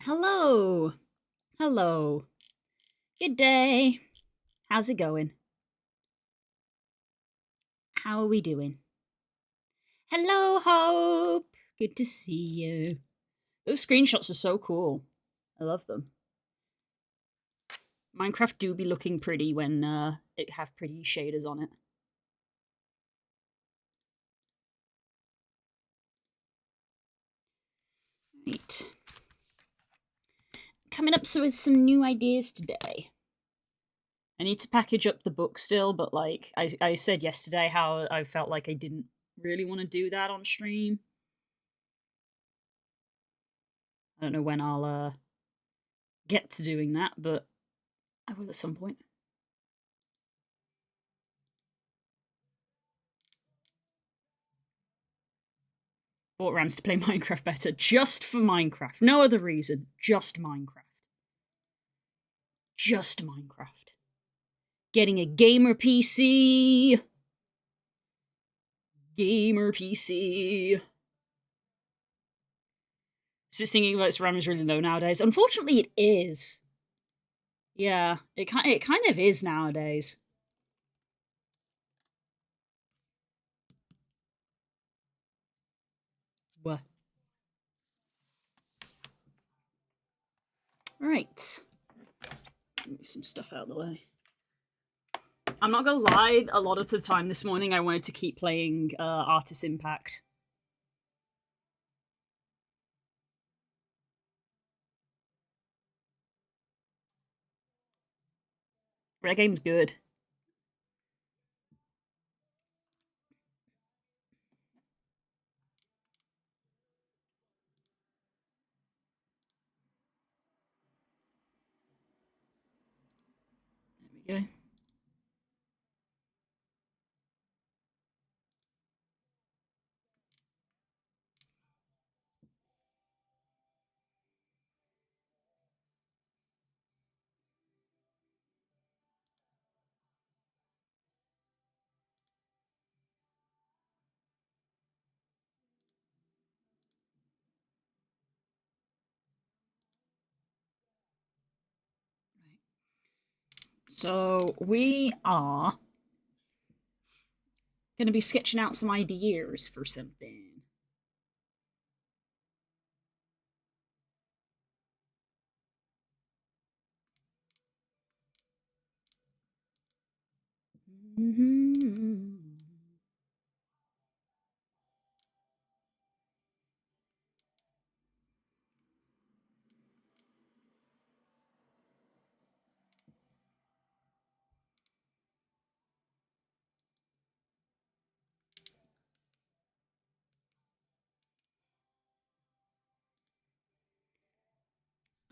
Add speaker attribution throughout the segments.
Speaker 1: Hello. Hello. Good day. How's it going? How are we doing? Hello, Hope. Good to see you. Those screenshots are so cool. I love them. Minecraft do be looking pretty when it have pretty shaders on it. Right. Coming up with some new ideas today. I need to package up the book still, but like I said yesterday how I felt like I didn't really want to do that on stream. I don't know when I'll get to doing that, but I will at some point. Bought Rams to play Minecraft better, just for Minecraft. No other reason. Just Minecraft. Just Minecraft. Getting a gamer PC. Gamer PC. 16 gigabytes RAM is really low nowadays. Unfortunately, it is. Yeah, it kind of is nowadays. What? Right. Move some stuff out of the way. I'm not gonna lie, a lot of the time this morning I wanted to keep playing Artist Impact. That game's good. There we go. So we are going to be sketching out some ideas for something. Mm-hmm.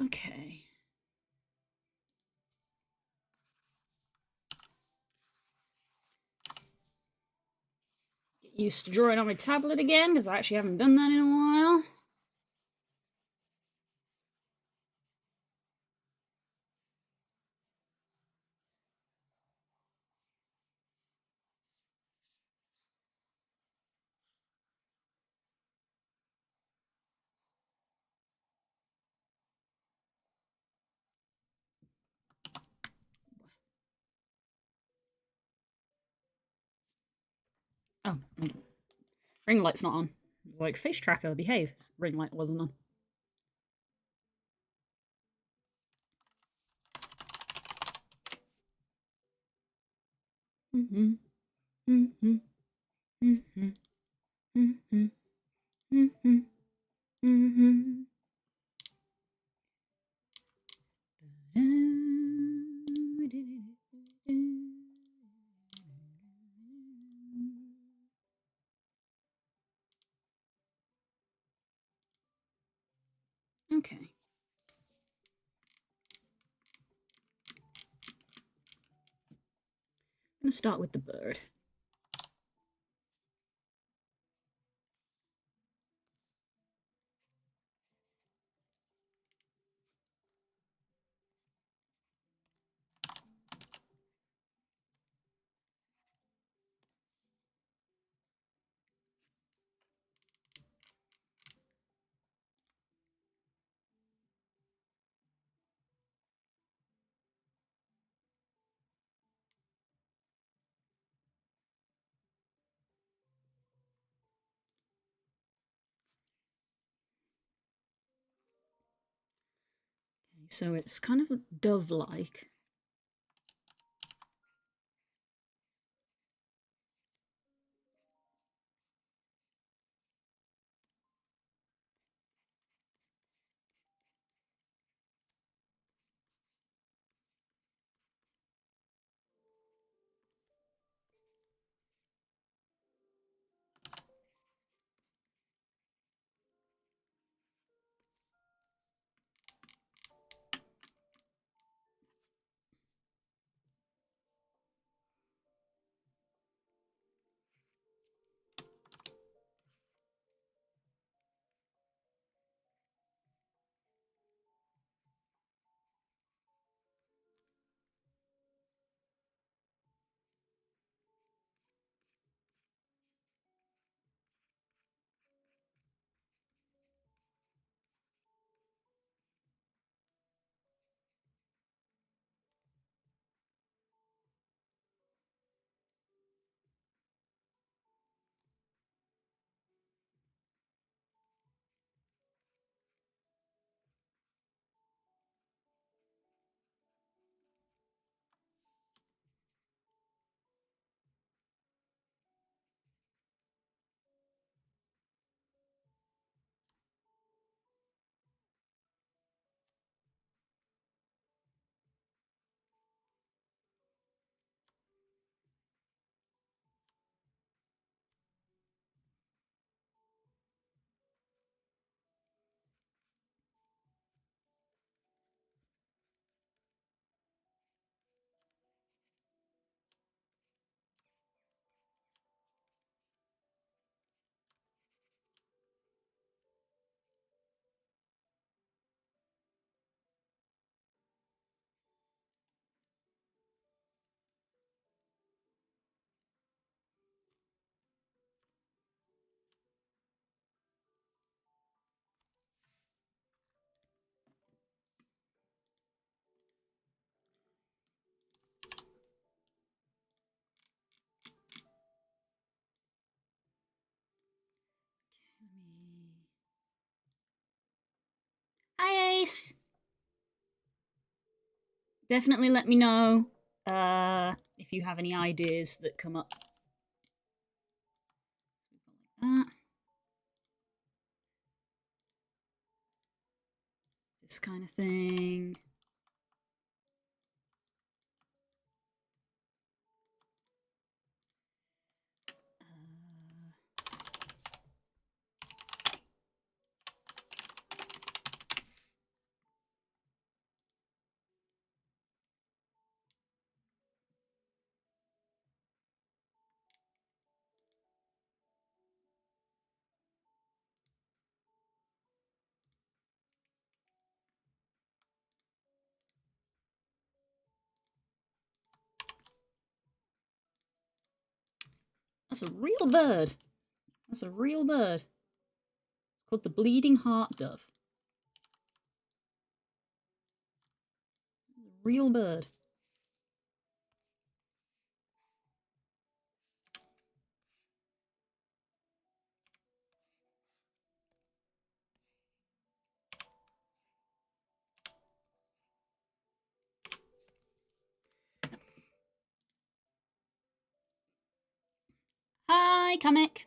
Speaker 1: Okay. Get used to drawing on my tablet again because I actually haven't done that in a while. Oh, ring light's not on. Like face tracker, behave. Ring light wasn't on. Mm-hmm. Mm-hmm. Mm-hmm. Mm-hmm. Mm-hmm. Mm-hmm. Okay. I'm gonna start with the bird. So it's kind of dove-like. Hi, Ace. Definitely let me know if you have any ideas that come up. Like that. This kind of thing. That's a real bird. That's a real bird. It's called the bleeding heart dove. Real bird. Hi, Kamek.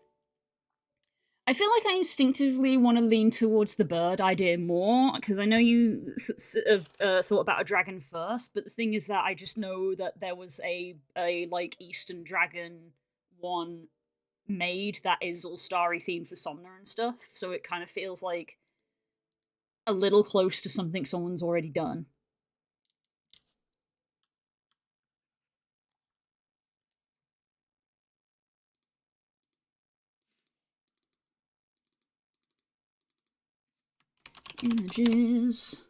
Speaker 1: I feel like I instinctively want to lean towards the bird idea more because I know you thought about a dragon first, but the thing is that I just know that there was a like Eastern dragon one made that is all starry themed for Somna and stuff, so it kind of feels like a little close to something someone's already done. Images.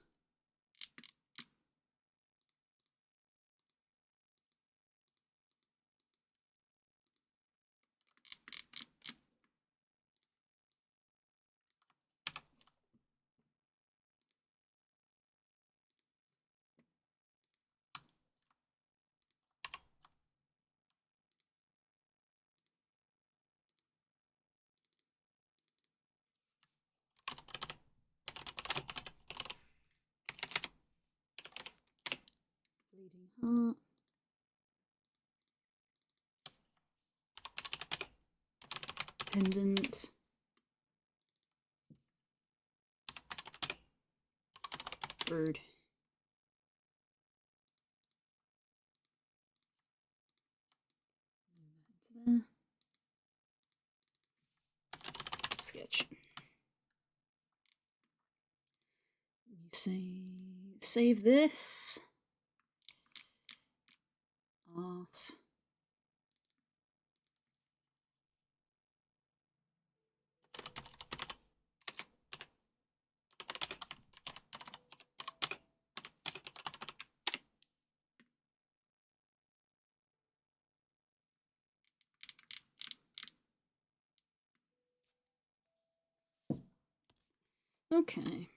Speaker 1: Bleeding heart. Pendant. Bird. There. Sketch. Save this. Art. Okay.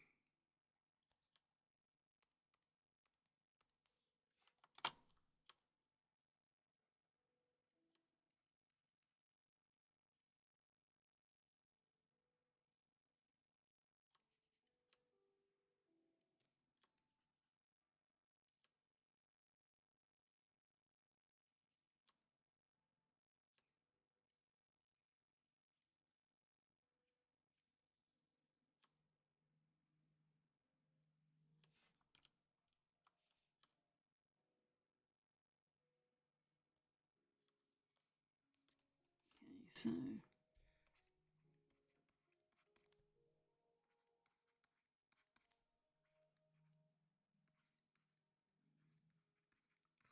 Speaker 1: So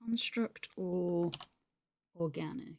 Speaker 1: construct or organic?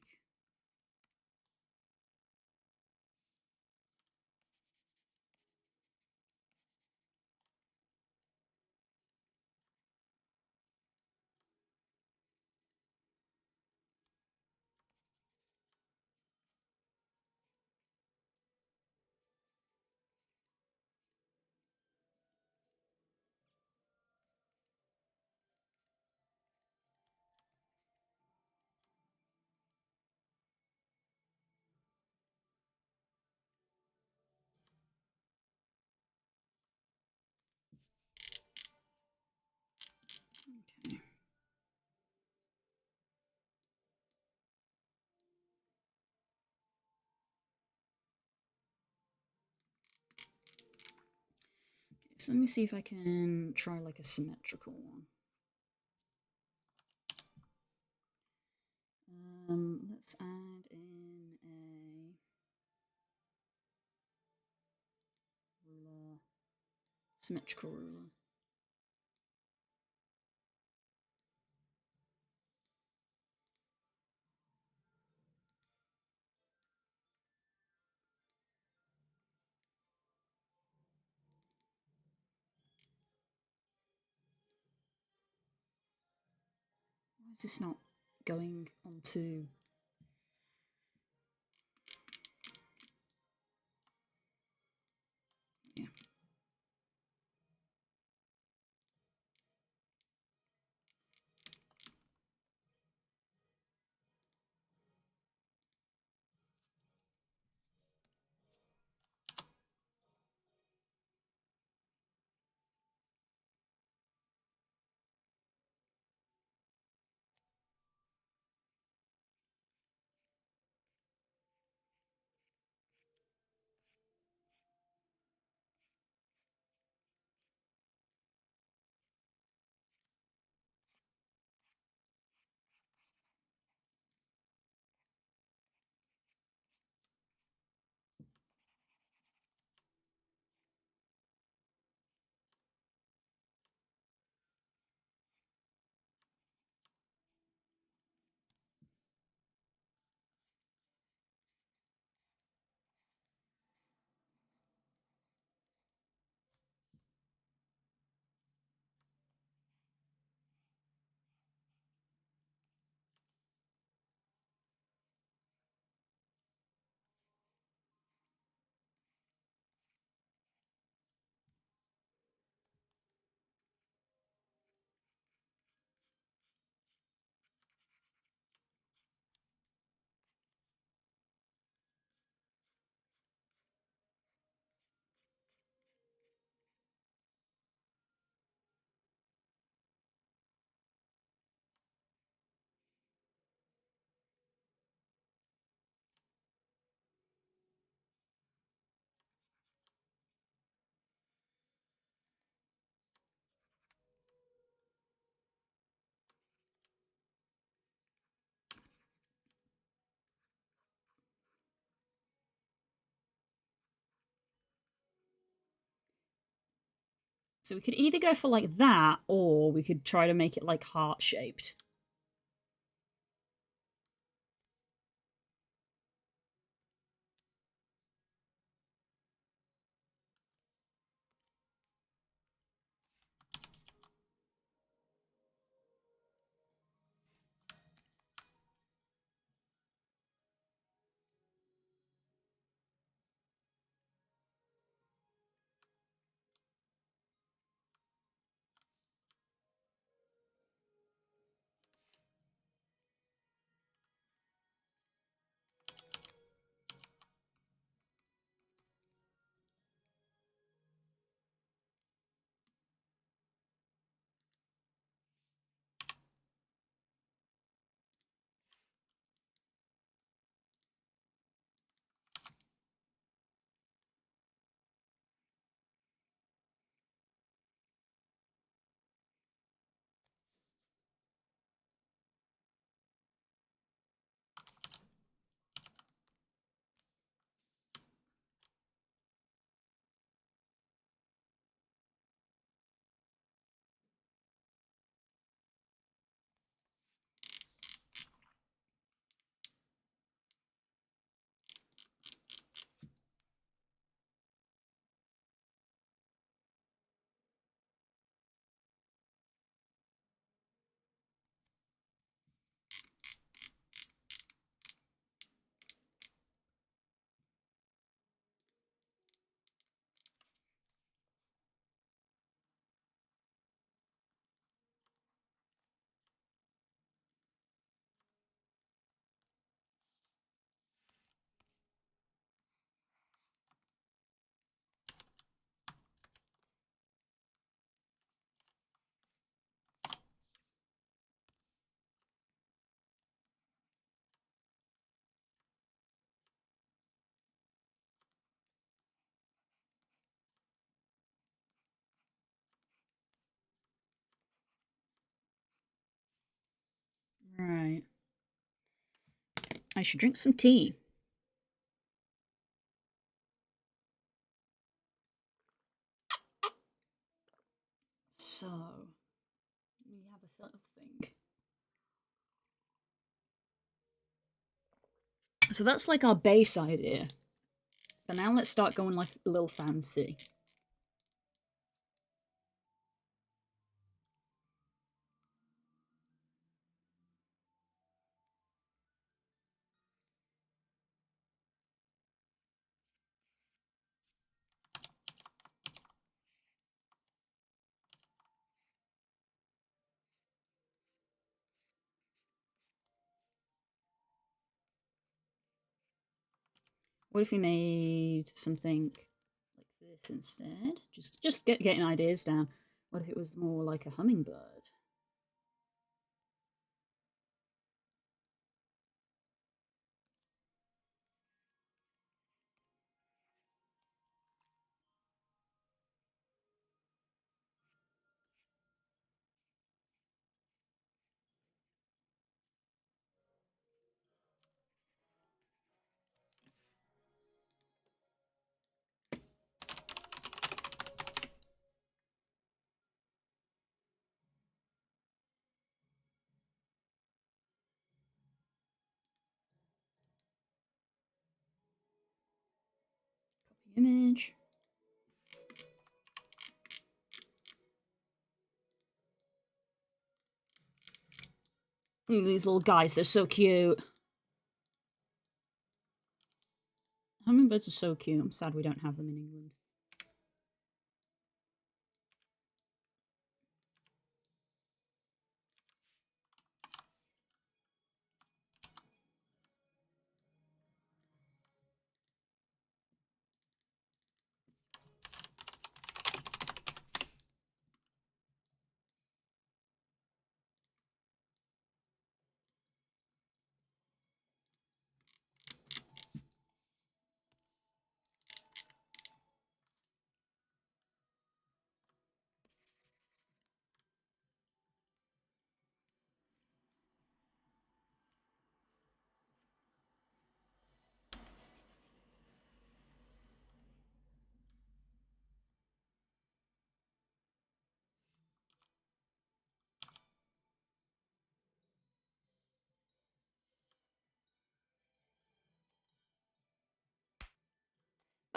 Speaker 1: Okay. So let me see if I can try like a symmetrical one. Let's add in a ruler, symmetrical ruler. Why is this not going onto? Yeah. So we could either go for like that, or we could try to make it like heart-shaped. Right. I should drink some tea. So, we have a think. So that's like our base idea. But now let's start going like a little fancy. What if we made something like this instead? Just getting ideas down. What if it was more like a hummingbird? Copy image. Look at these little guys, they're so cute. Hummingbirds are so cute. I'm sad we don't have them in England.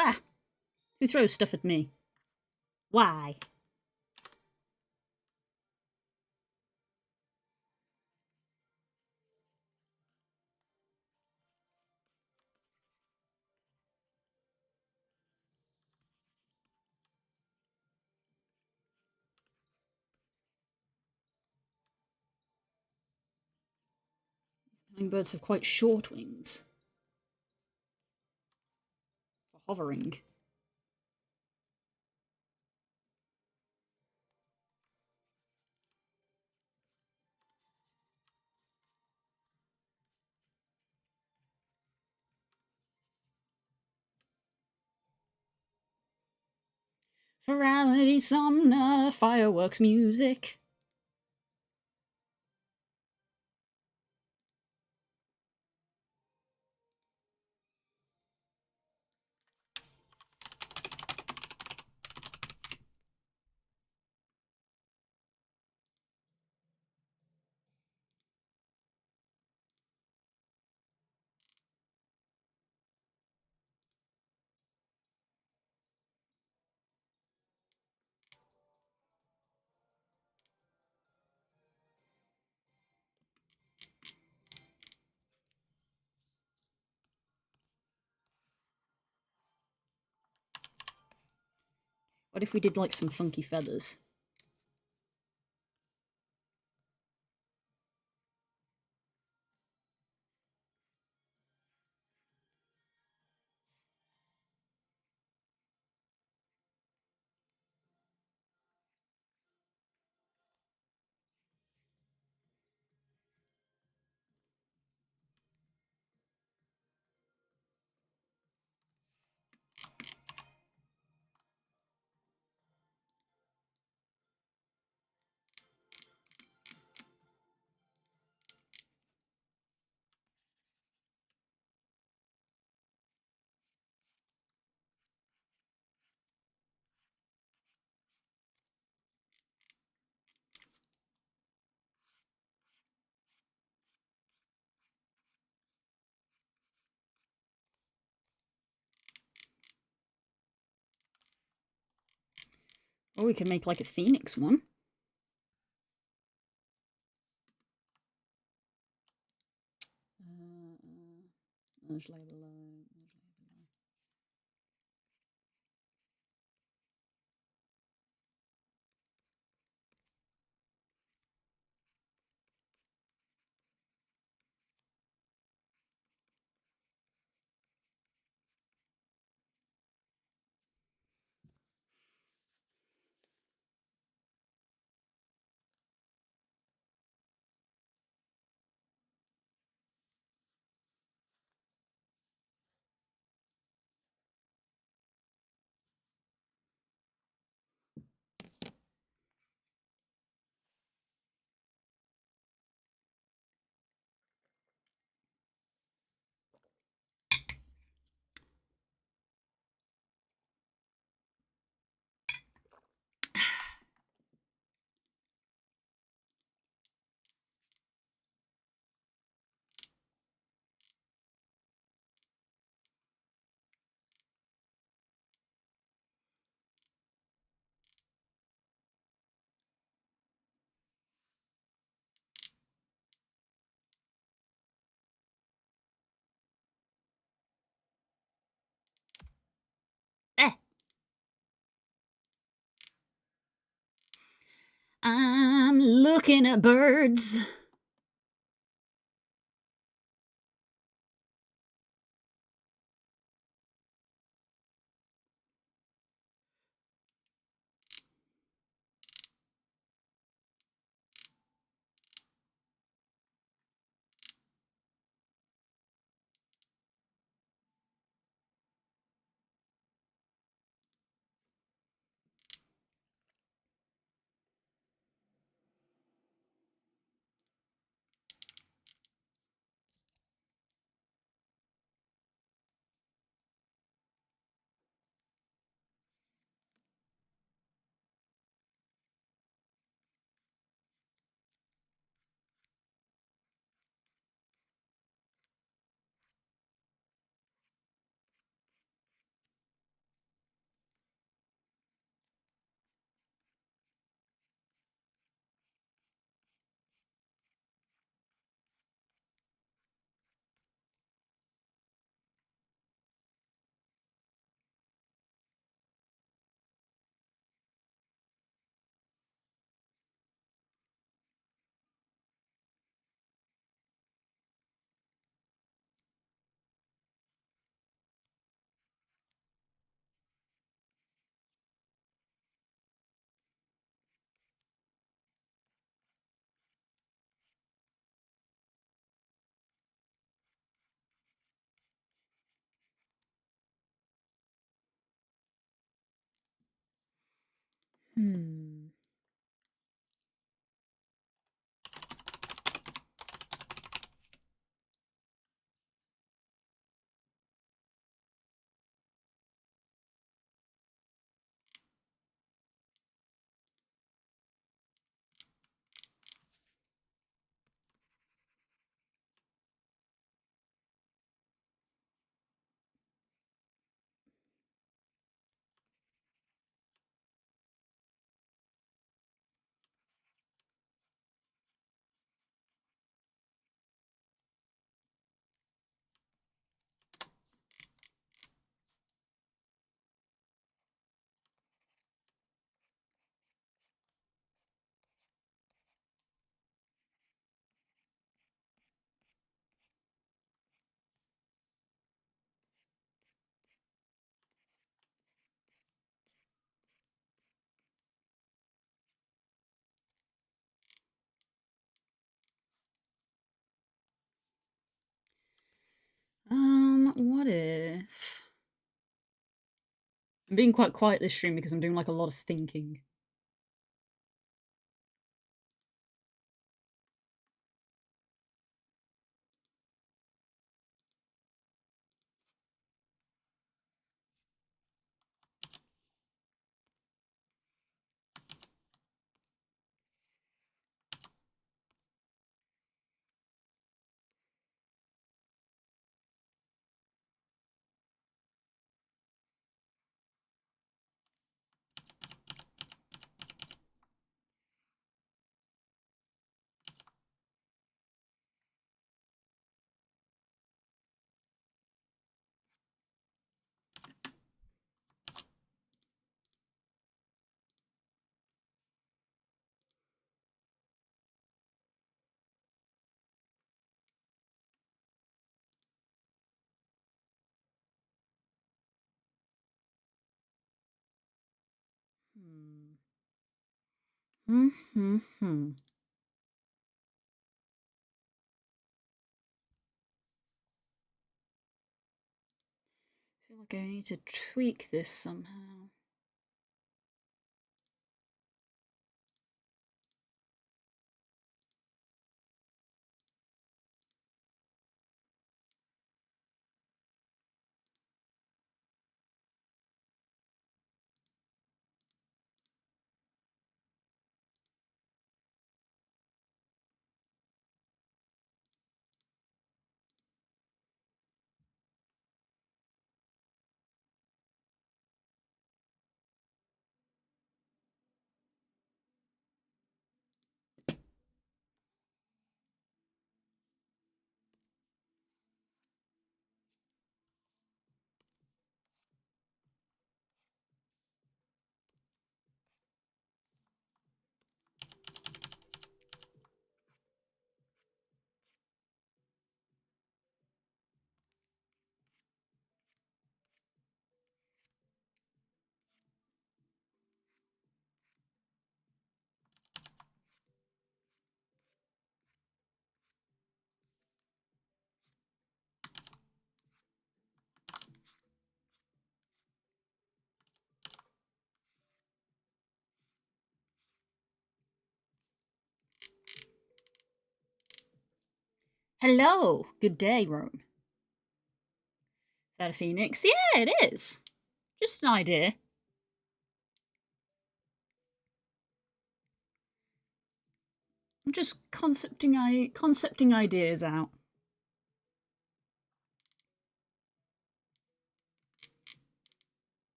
Speaker 1: Ah! Who throws stuff at me? Why? Hummingbirds have quite short wings for hovering. Virality, Somna, fireworks, music. What if we did like some funky feathers? Or we could make like a phoenix one. Merge label. Eh. I'm looking at birds. Hmm. What if? I'm being quite quiet this stream because I'm doing like a lot of thinking. Hmm. Hmm. I feel like I need to tweak this somehow. Hello, good day, Rome. Is that a phoenix? Yeah, it is. Just an idea. I'm just concepting ideas out.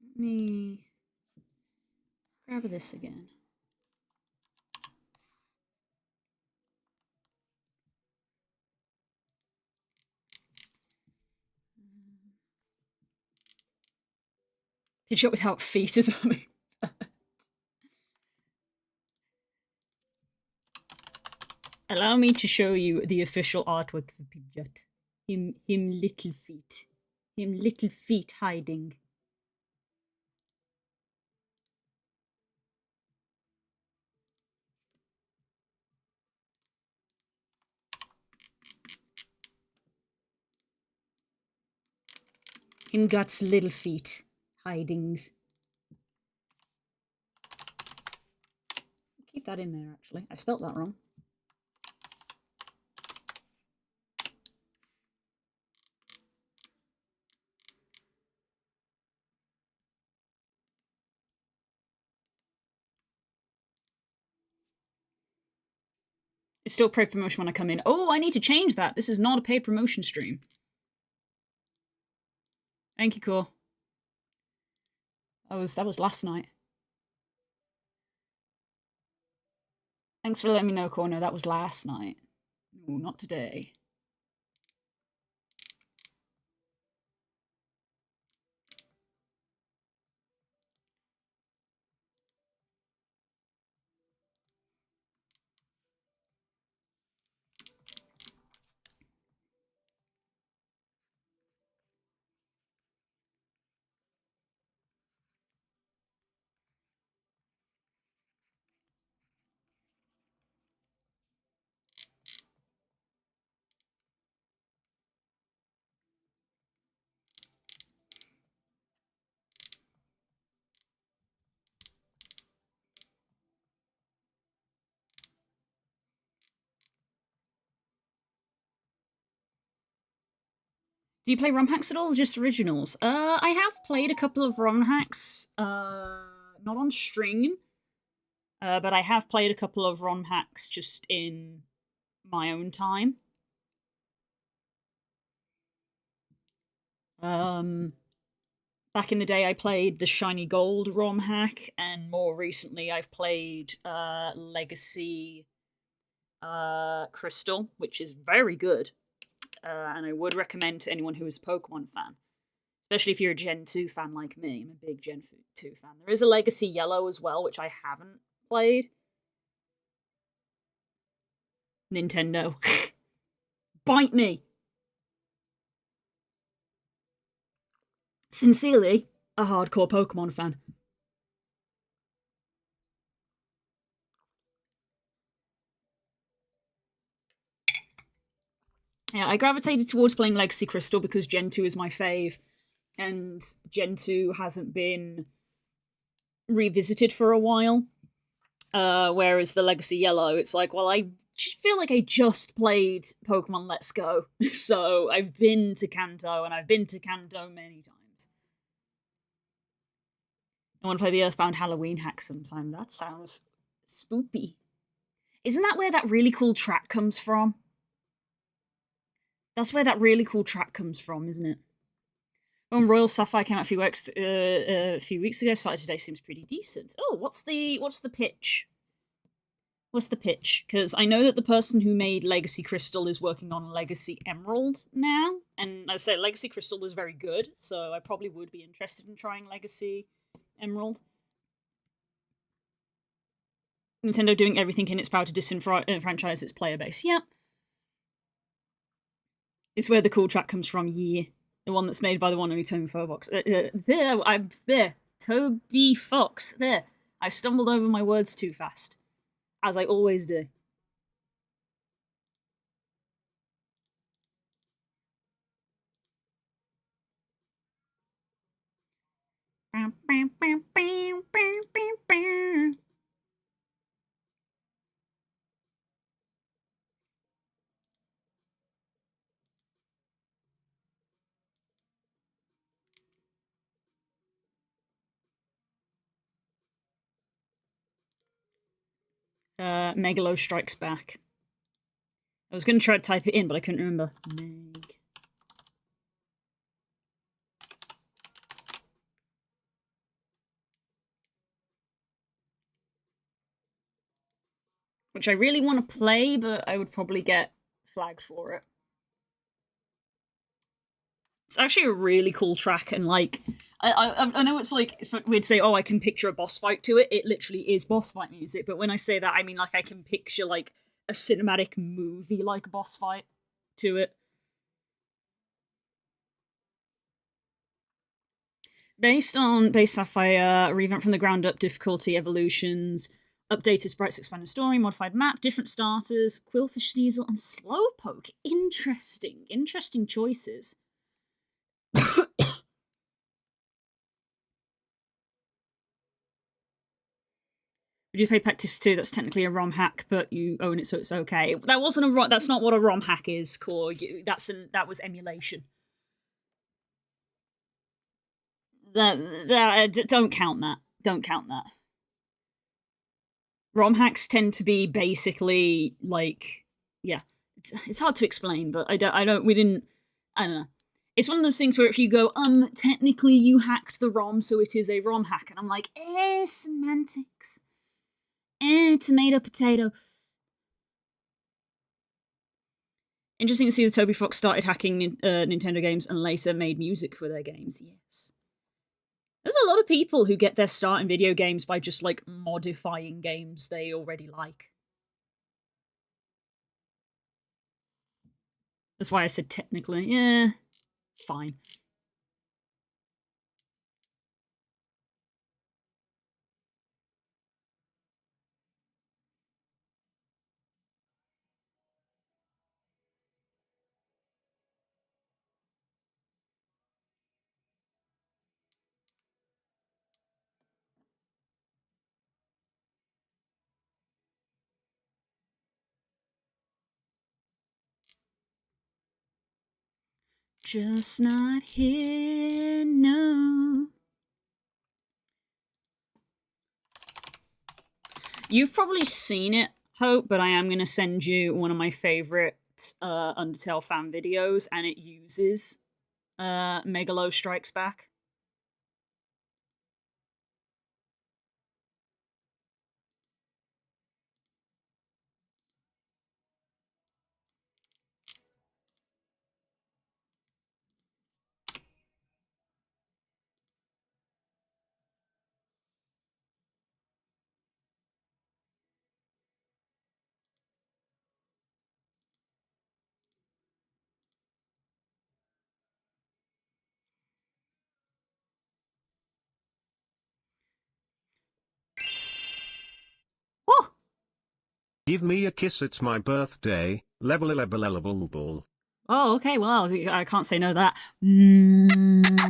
Speaker 1: Let me grab this again. Pidgeot without feet is something. Allow me to show you the official artwork for Pidgeot. Him little feet. Him little feet hiding. Him got's little feet hidings. Keep that in there, actually. I spelt that wrong. It's still paid promotion when I come in. Oh, I need to change that. This is not a paid promotion stream. Thank you, Core. That was last night. Thanks for letting me know, Core. No, that was last night. No, not today. Do you play ROM hacks at all, or just originals? I have played a couple of ROM hacks, not on stream, but I have played a couple of ROM hacks just in my own time. Back in the day, I played the Shiny Gold ROM hack, and more recently, I've played Legacy Crystal, which is very good. And I would recommend to anyone who is a Pokemon fan, especially if you're a Gen 2 fan like me. I'm a big Gen 2 fan. There is a Legacy Yellow as well, which I haven't played. Nintendo. Bite me. Sincerely, a hardcore Pokemon fan. Yeah, I gravitated towards playing Legacy Crystal because Gen 2 is my fave, and Gen 2 hasn't been revisited for a while. Whereas the Legacy Yellow, it's like, well, I feel like I just played Pokemon Let's Go. So I've been to Kanto, and I've been to Kanto many times. I want to play the Earthbound Halloween hack sometime. That sounds spoopy. Isn't that where that really cool track comes from? That's where that really cool track comes from, isn't it? When Royal Sapphire came out a few weeks ago, started today seems pretty decent. Oh, what's the pitch? What's the pitch? Because I know that the person who made Legacy Crystal is working on Legacy Emerald now, and I say Legacy Crystal was very good, so I probably would be interested in trying Legacy Emerald. Nintendo doing everything in its power to disenfranchise its player base. Yep. It's where the cool track comes from, yeah. The one that's made by the one only Toby Fox. There. Toby Fox. There. I stumbled over my words too fast. As I always do. Megalo Strikes Back. I was going to try to type it in, but I couldn't remember. Meg. Which I really want to play, but I would probably get flagged for it. It's actually a really cool track, and like, I know it's like, if we'd say, oh, I can picture a boss fight to it, it literally is boss fight music, but when I say that, I mean like I can picture like a cinematic movie-like boss fight to it. Based on Base Sapphire, revamp from the ground up difficulty, evolutions, updated sprites, expanded story, modified map, different starters, Quillfish Sneasel, and Slowpoke. Interesting choices. Would you play Pectis 2? That's technically a ROM hack, but you own it, so it's okay. That wasn't a ROM. That's not what a ROM hack is, Core. That was emulation. Don't count that. Don't count that. ROM hacks tend to be basically like, yeah, it's hard to explain, but I don't know. It's one of those things where if you go, technically you hacked the ROM, so it is a ROM hack, and I'm like, semantics. Tomato, potato. Interesting to see that Toby Fox started hacking Nintendo games and later made music for their games. Yes. There's a lot of people who get their start in video games by just, like, modifying games they already like. That's why I said technically. Yeah, fine. Just not here, no. You've probably seen it, Hope, but I am going to send you one of my favorite Undertale fan videos, and it uses Megalo Strikes Back. Oh!
Speaker 2: Give me a kiss, it's my birthday. Level.
Speaker 1: Oh, okay, well, I can't say no to that. Mwah.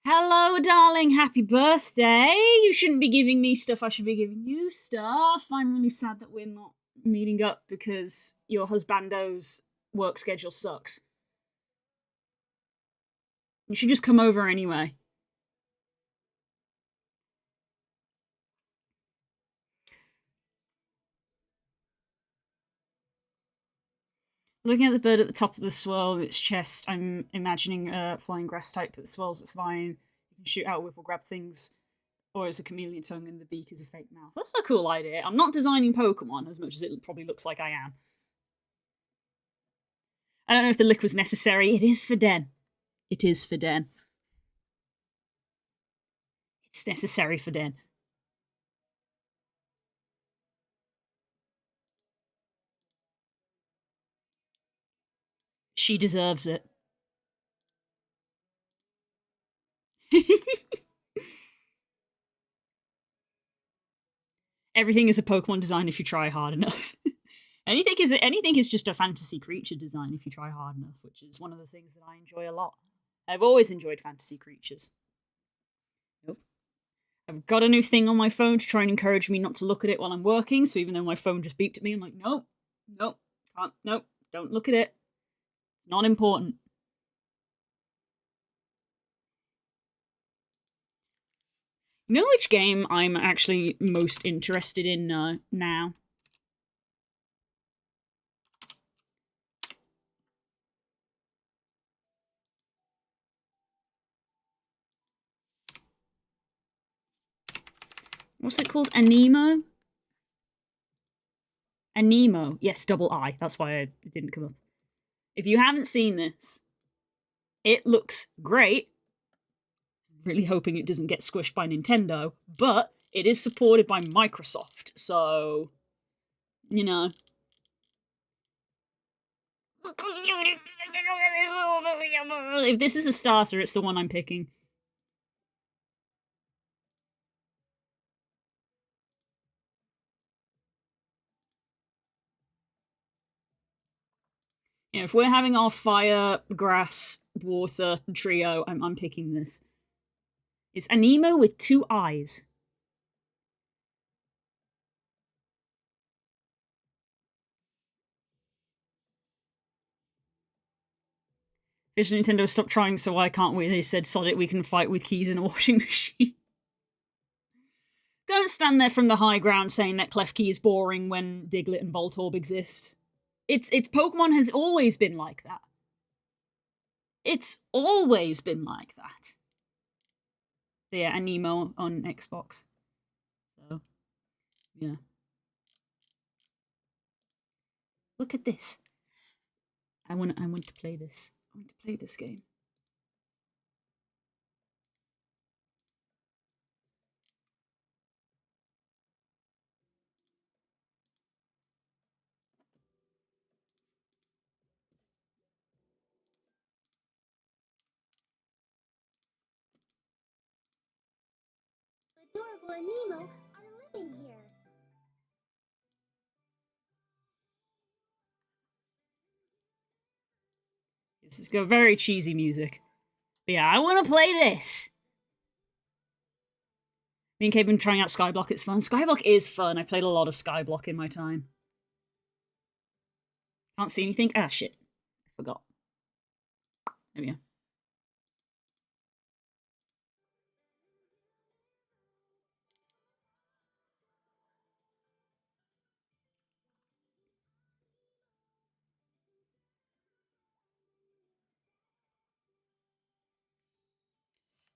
Speaker 1: Hello, darling. Happy birthday. You shouldn't be giving me stuff. I should be giving you stuff. I'm really sad that we're not meeting up because your husbando's work schedule sucks. You should just come over anyway. Looking at the bird at the top of the swirl, its chest, I'm imagining a flying grass type, but the swirls, it's fine. You can shoot out, whip, or grab things. Or it's a chameleon tongue and the beak is a fake mouth. That's a cool idea. I'm not designing Pokemon as much as it probably looks like I am. I don't know if the lick was necessary. It is for Den. It is for Den. It's necessary for Den. She deserves it. Everything is a Pokemon design if you try hard enough. anything is just a fantasy creature design if you try hard enough, which is one of the things that I enjoy a lot. I've always enjoyed fantasy creatures. Nope. I've got a new thing on my phone to try and encourage me not to look at it while I'm working, so even though my phone just beeped at me, I'm like, nope, can't, don't look at it. It's not important. You know which game I'm actually most interested in now? What's it called? Anemo? Anemo. Yes, double I. That's why it didn't come up. If you haven't seen this, it looks great. Really hoping it doesn't get squished by Nintendo, but it is supported by Microsoft, so, you know. If this is a starter, it's the one I'm picking. You know, if we're having our fire, grass, water trio, I'm picking this. It's Anemo with 2 eyes. If Nintendo stopped trying, so why can't we? They said, sod it, we can fight with keys in a washing machine. Don't stand there from the high ground saying that Klefki is boring when Diglett and Voltorb exist. It's Pokemon has always been like that. It's always been like that. But yeah, and Nemo on Xbox. So, yeah. Look at this. I want to play this. I want to play this game.
Speaker 3: Adorable and Nemo are living here.
Speaker 1: This has got very cheesy music. But yeah, I want to play this. Me and Kate have been trying out Skyblock. It's fun. Skyblock is fun. I played a lot of Skyblock in my time. Can't see anything. Ah, shit. I forgot. There we go.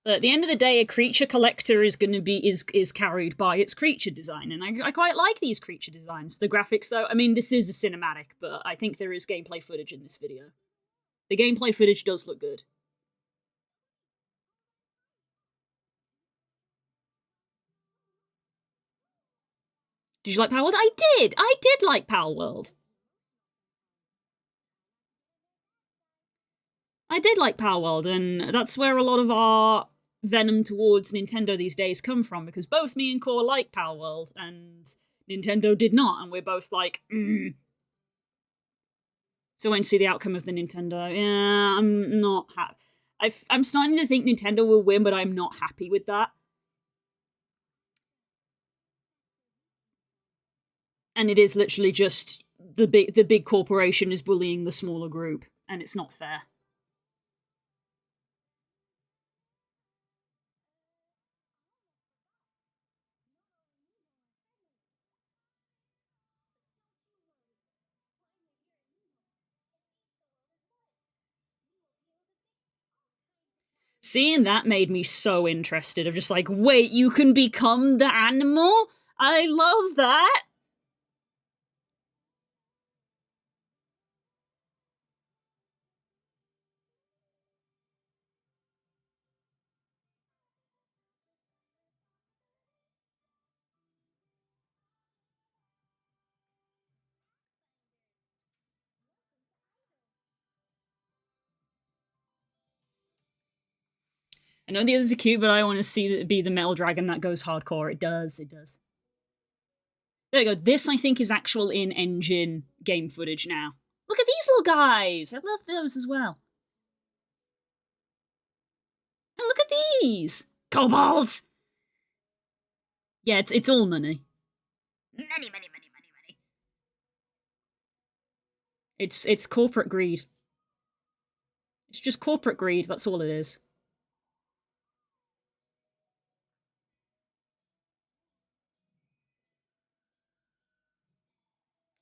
Speaker 1: But at the end of the day, a creature collector is going to be is carried by its creature design, and I quite like these creature designs. The graphics, though, I mean, this is a cinematic, but I think there is gameplay footage in this video. The gameplay footage does look good. Did you like Power World? I did like Power World. I did like Power World, and that's where a lot of our venom towards Nintendo these days come from, because both me and Core like Power World, and Nintendo did not, and we're both like, So wait and see the outcome of the Nintendo. Yeah, I'm not happy. I'm starting to think Nintendo will win, but I'm not happy with that. And it is literally just the big corporation is bullying the smaller group, and it's not fair. Seeing that made me so interested. Of just like, wait, you can become the animal? I love that. I know the others are cute, but I want to see it be the metal dragon that goes hardcore. It does. There you go. This, I think, is actual in-engine game footage now. Look at these little guys! I love those as well. And look at these! Cobalt! Yeah, it's all money. Money. It's corporate greed. It's just corporate greed, that's all it is.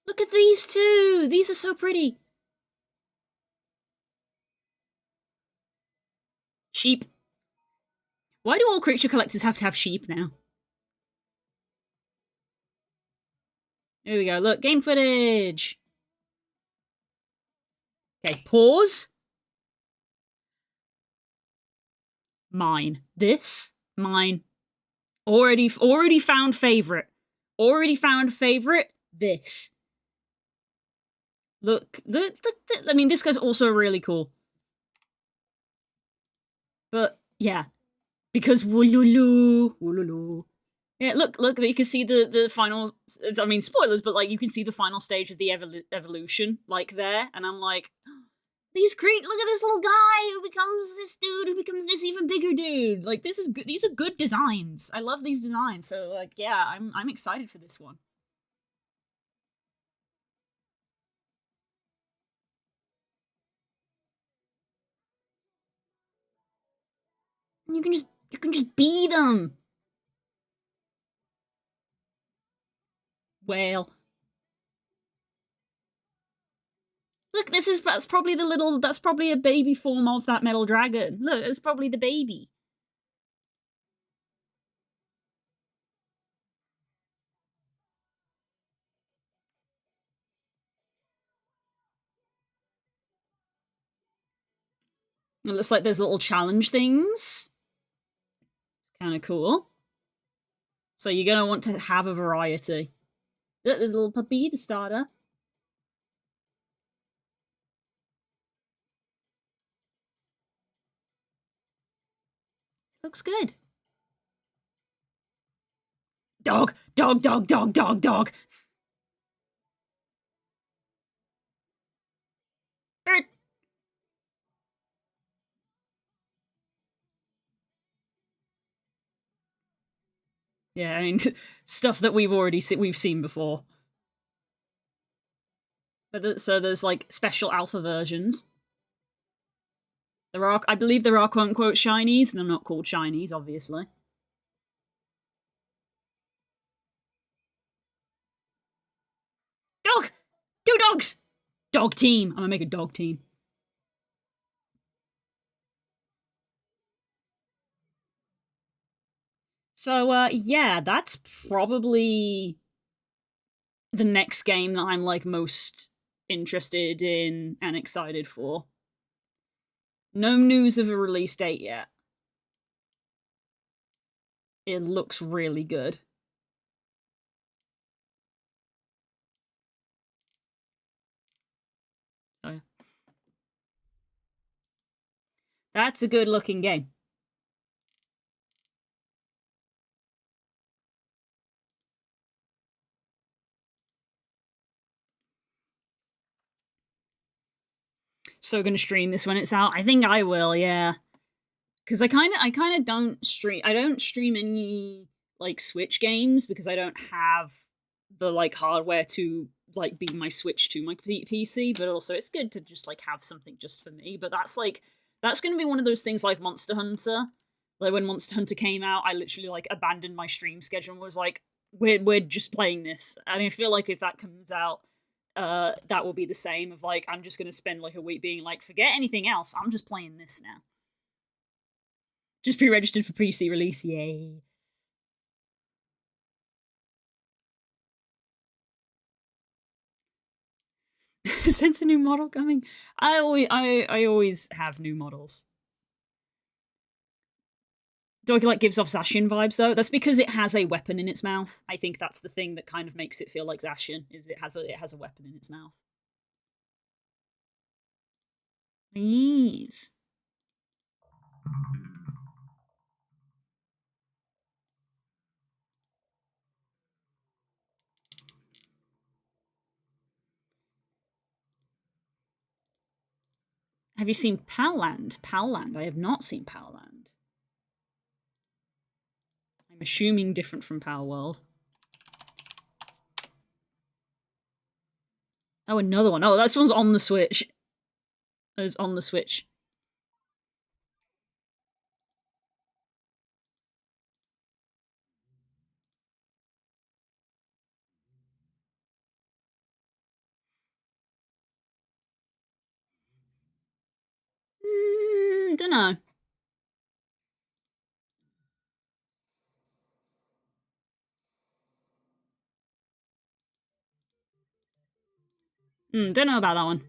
Speaker 1: Look at these two! These are so pretty! Sheep. Why do all creature collectors have to have sheep now? Here we go, look, game footage! Okay, pause. Mine. This. Mine. Already found favorite. Already found favorite. This. Look, I mean, this guy's also really cool. But, yeah. Because woolulu. Yeah, look, you can see the final, I mean, spoilers, but, like, you can see the final stage of the evolution, like, there, and I'm like, These look at this little guy who becomes this dude who becomes this even bigger dude. Like, this is good. These are good designs. I love these designs. So, like, yeah, I'm excited for this one. You can just be them. Whale. Look, that's probably that's probably a baby form of that metal dragon. Look, it's probably the baby. It looks like there's little challenge things. It's kind of cool. So you're gonna want to have a variety. Look, there's a little puppy, the starter. Looks good. Dog, dog, dog, dog, dog, dog. Bird. Yeah, I mean, stuff that we've seen before. But so there's like special alpha versions. I believe there are quote unquote shinies, and they're not called shinies, obviously. Dog! 2 dogs! Dog team. I'm gonna make a dog team. So, yeah, that's probably the next game that I'm, like, most interested in and excited for. No news of a release date yet. It looks really good. So, yeah. That's a good looking game. So gonna stream this when it's out. I think I will, yeah. Because I kind of don't stream. I don't stream any like Switch games because I don't have the like hardware to like beam my Switch to my PC. But also, it's good to just like have something just for me. But that's gonna be one of those things like Monster Hunter. Like when Monster Hunter came out, I literally like abandoned my stream schedule and was like, we're just playing this. And I feel like if that comes out, that will be the same. Of like, I'm just gonna spend like a week being like, forget anything else. I'm just playing this now. Just pre-registered for PC release, yay. Since a new model coming, I always have new models. Doggylike gives off Zacian vibes though. That's because it has a weapon in its mouth. I think that's the thing that kind of makes it feel like Zacian, is it has a weapon in its mouth. Yes. Have you seen Palland? Palland. I have not seen Palland. I'm assuming different from Palworld. Oh, another one. Oh, this one's on the Switch. It's on the Switch. Dunno. Don't know about that one.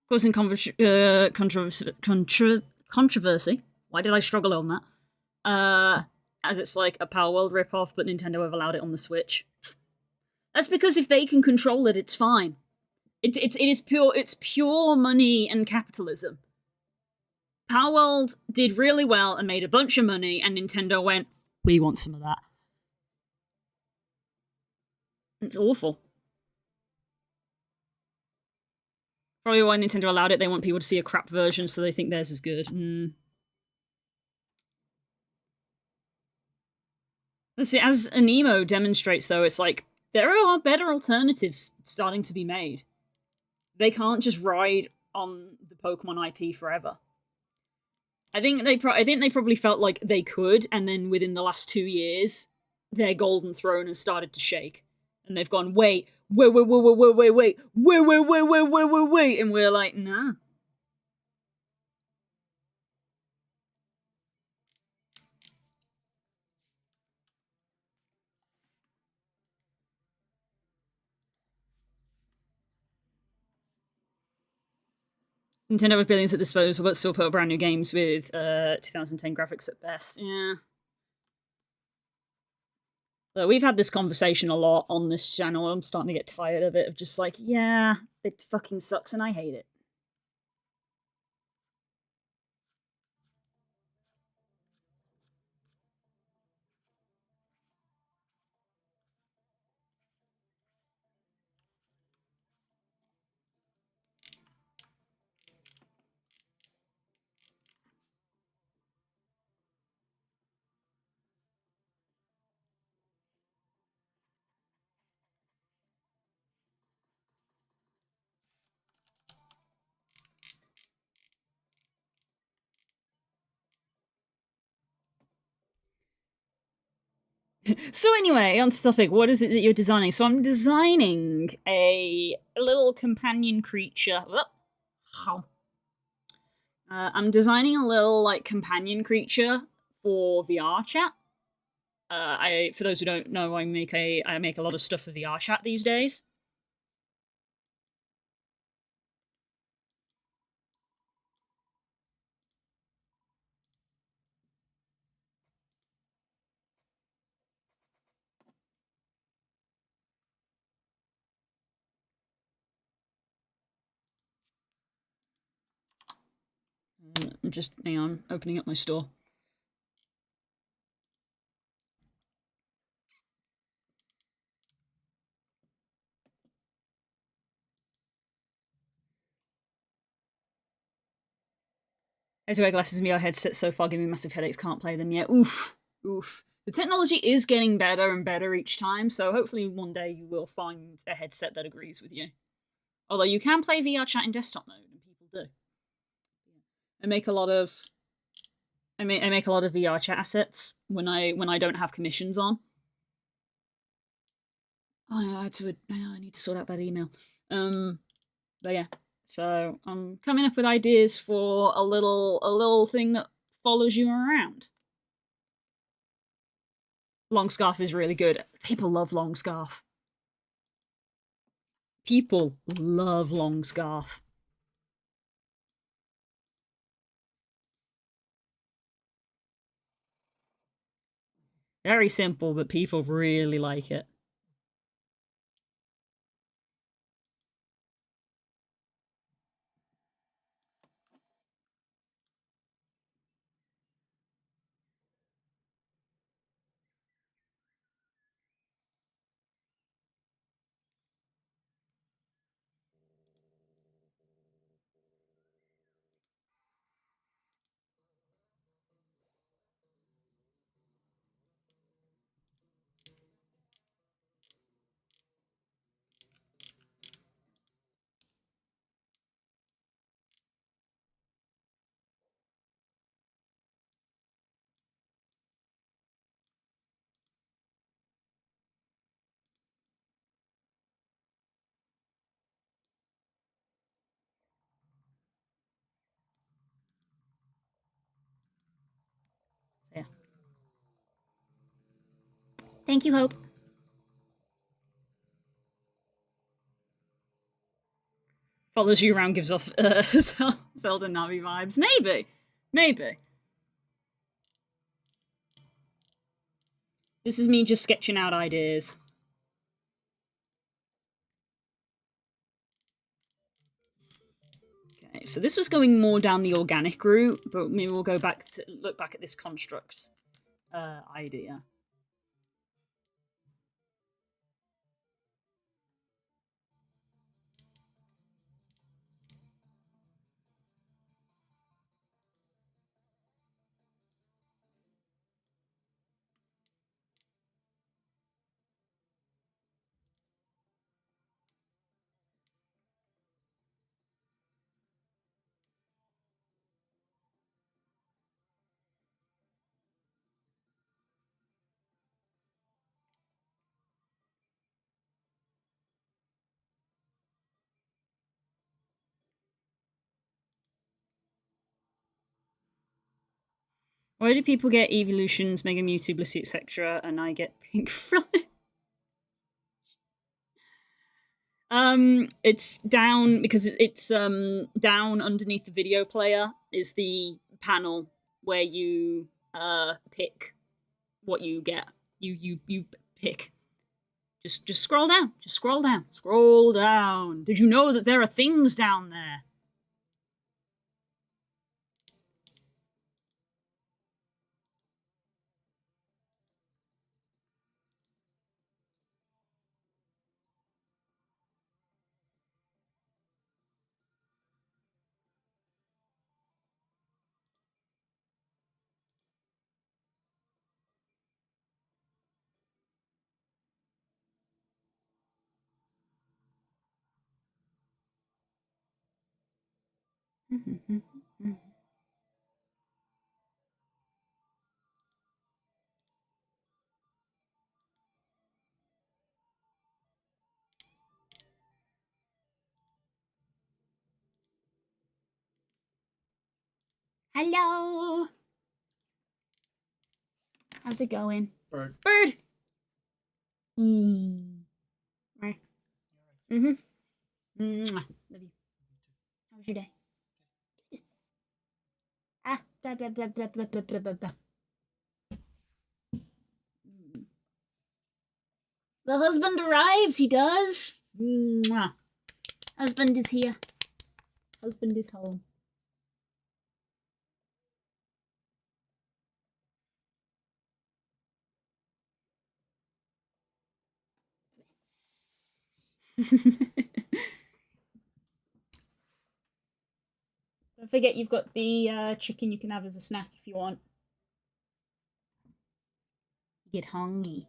Speaker 1: Causing controversy. Why did I struggle on that? As it's like a Palworld ripoff, but Nintendo have allowed it on the Switch. That's because if they can control it, it's fine. It's pure money and capitalism. Palworld did really well and made a bunch of money, and Nintendo went, We want some of that. It's awful. Probably why Nintendo allowed it. They want people to see a crap version, so they think theirs is good. See, as Anemo demonstrates, though, it's like there are better alternatives starting to be made. They can't just ride on the Pokemon IP forever. I think they probably felt like they could, and then within the last 2 years, their golden throne has started to shake, and they've gone, wait, and we're like, nah. Nintendo have billions at disposal, but still put out brand new games with 2010 graphics at best. Yeah. But we've had this conversation a lot on this channel. I'm starting to get tired of it, of just like, yeah, it fucking sucks and I hate it. So anyway, on to topic, what is it that you're designing? So I'm designing a little companion creature. I'm designing a little like companion creature for VR chat. For those who don't know, I make a lot of stuff for VR chat these days. I'm just hang on, opening up my store. I had to wear glasses and VR headsets so far, giving me massive headaches, can't play them yet. Oof. The technology is getting better and better each time, so hopefully one day you will find a headset that agrees with you. Although you can play VR chat in desktop mode, and people do. I make a lot of VR chat assets when I don't have commissions on. Oh, I need to sort out that email. But yeah. So I'm coming up with ideas for a little thing that follows you around. Long scarf is really good. People love long scarf. People love long scarf. Very simple, but people really like it. So yeah. Thank you, Hope. Follows you around, gives off Zelda Navi vibes. Maybe. This is me just sketching out ideas. Okay, so this was going more down the organic route, but maybe we'll look back at this construct. idea. Why do people get evolutions, Mega Mewtwo, Blissey, etc., and I get pink fly? It's down because it's down underneath the video player is the panel where you pick what you get. You pick. Just scroll down. Just scroll down. Scroll down. Did you know that there are things down there? Hello. How's it going?
Speaker 4: Bird.
Speaker 1: Bird. Right. Mhm. Mwah. Love you. How was your day? Ah. Blah blah blah blah blah blah blah blah blah. The husband arrives. He does. Mwah. Husband is here. Husband is home. Don't forget you've got the chicken you can have as a snack if you want. Get hungry.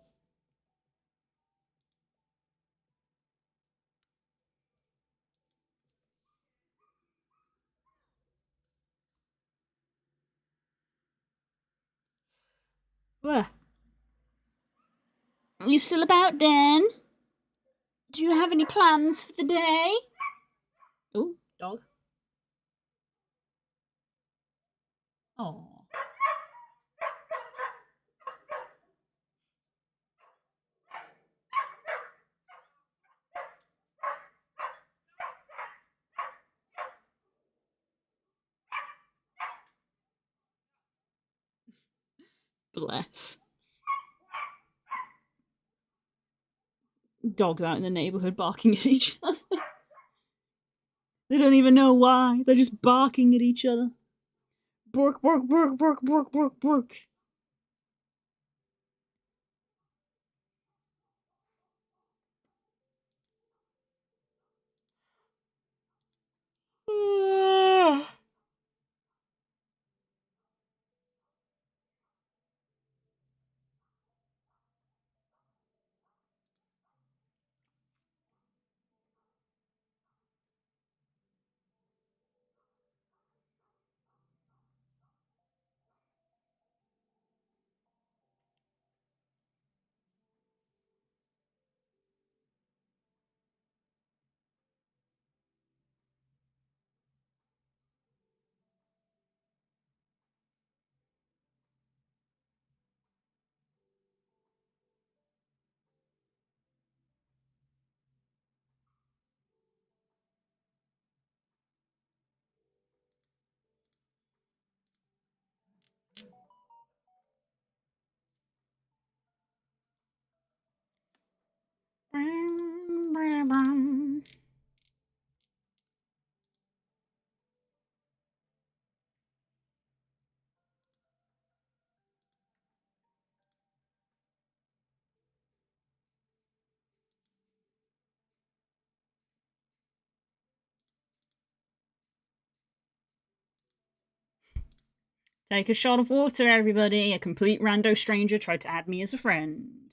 Speaker 1: What? You still about, Dan? Do you have any plans for the day? Oh, dog. Oh. Bless. Dogs out in the neighborhood barking at each other. They don't even know why. They're just barking at each other. Bark, bark, bark, bark, bark, bark, bark. Take a shot of water, everybody. A complete rando stranger tried to add me as a friend.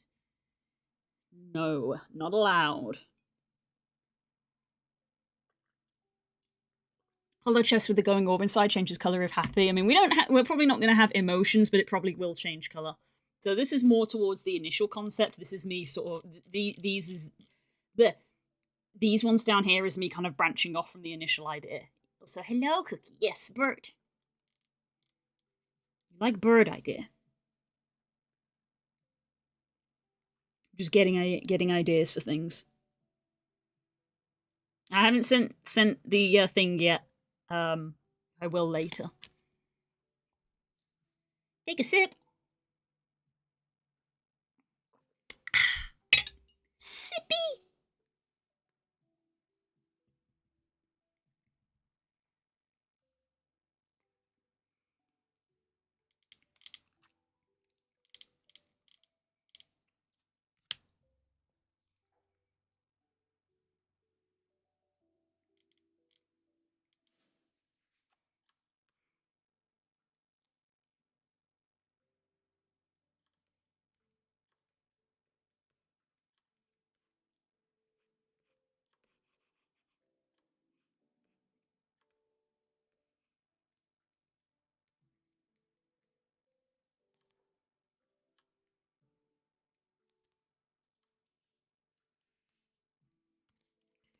Speaker 1: No, not allowed. Hollow chest with the glowing orb inside changes color if happy. I mean, we're probably not going to have emotions, but it probably will change color. So this is more towards the initial concept. This is me sort of these ones down here is me kind of branching off from the initial idea. So hello, Cookie. Yes, bird. You like bird idea? Just getting ideas for things. I haven't sent the thing yet. I will later. Take a sip. Sippy.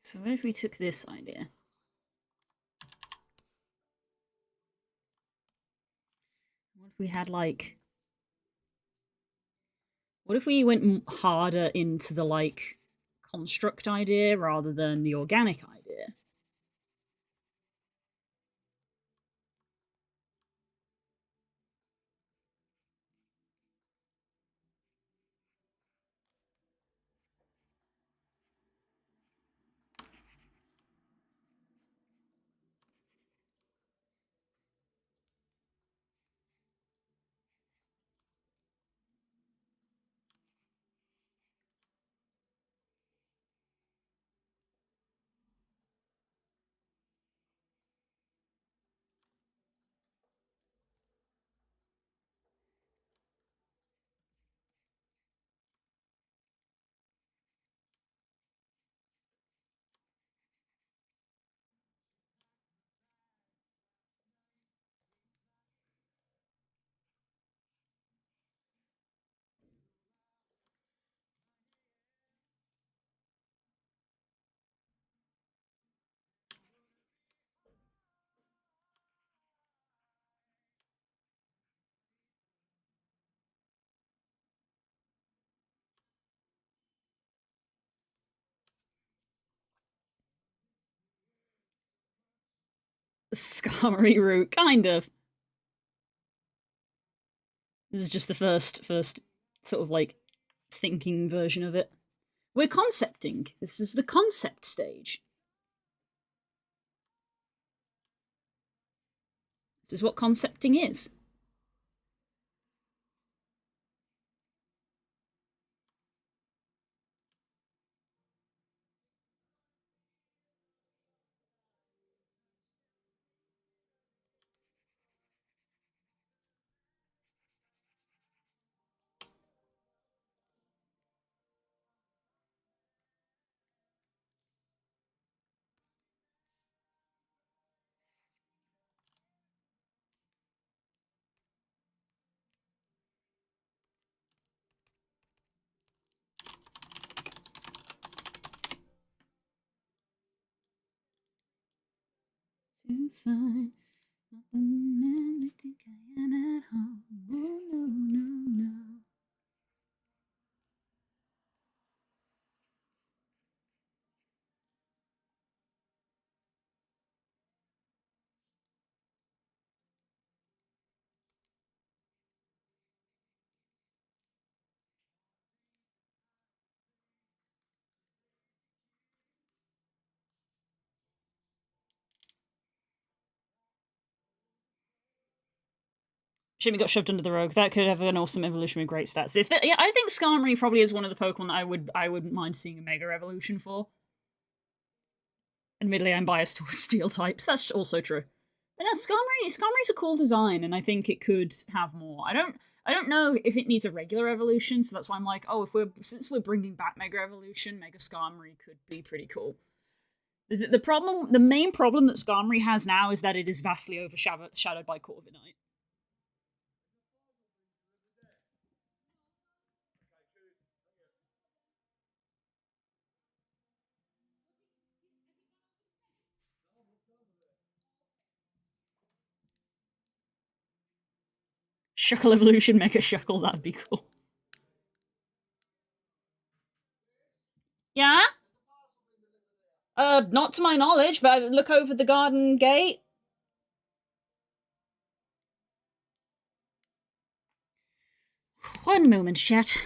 Speaker 1: So what if we took this idea? What if we had like... What if we went harder into the like construct idea rather than the organic idea? Skarmory route, kind of. This is just the first sort of like thinking version of it. We're concepting. This is the concept stage. This is what concepting is. To find not the man I think I am at home. Oh, no, no, no. Shimmy got shoved under the rug. That could have an awesome evolution with great stats. Yeah, I think Skarmory probably is one of the Pokemon that I would mind seeing a Mega Evolution for. Admittedly, I'm biased towards Steel types. That's also true. But no, Skarmory's a cool design, and I think it could have more. I don't know if it needs a regular evolution, so that's why I'm like, oh, since we're bringing back Mega Evolution, Mega Skarmory could be pretty cool. The main problem that Skarmory has now is that it is vastly overshadowed by Corviknight. Shuckle Evolution Mega Shuckle, that'd be cool. Yeah? Not to my knowledge, but I look over the garden gate. One moment, chat.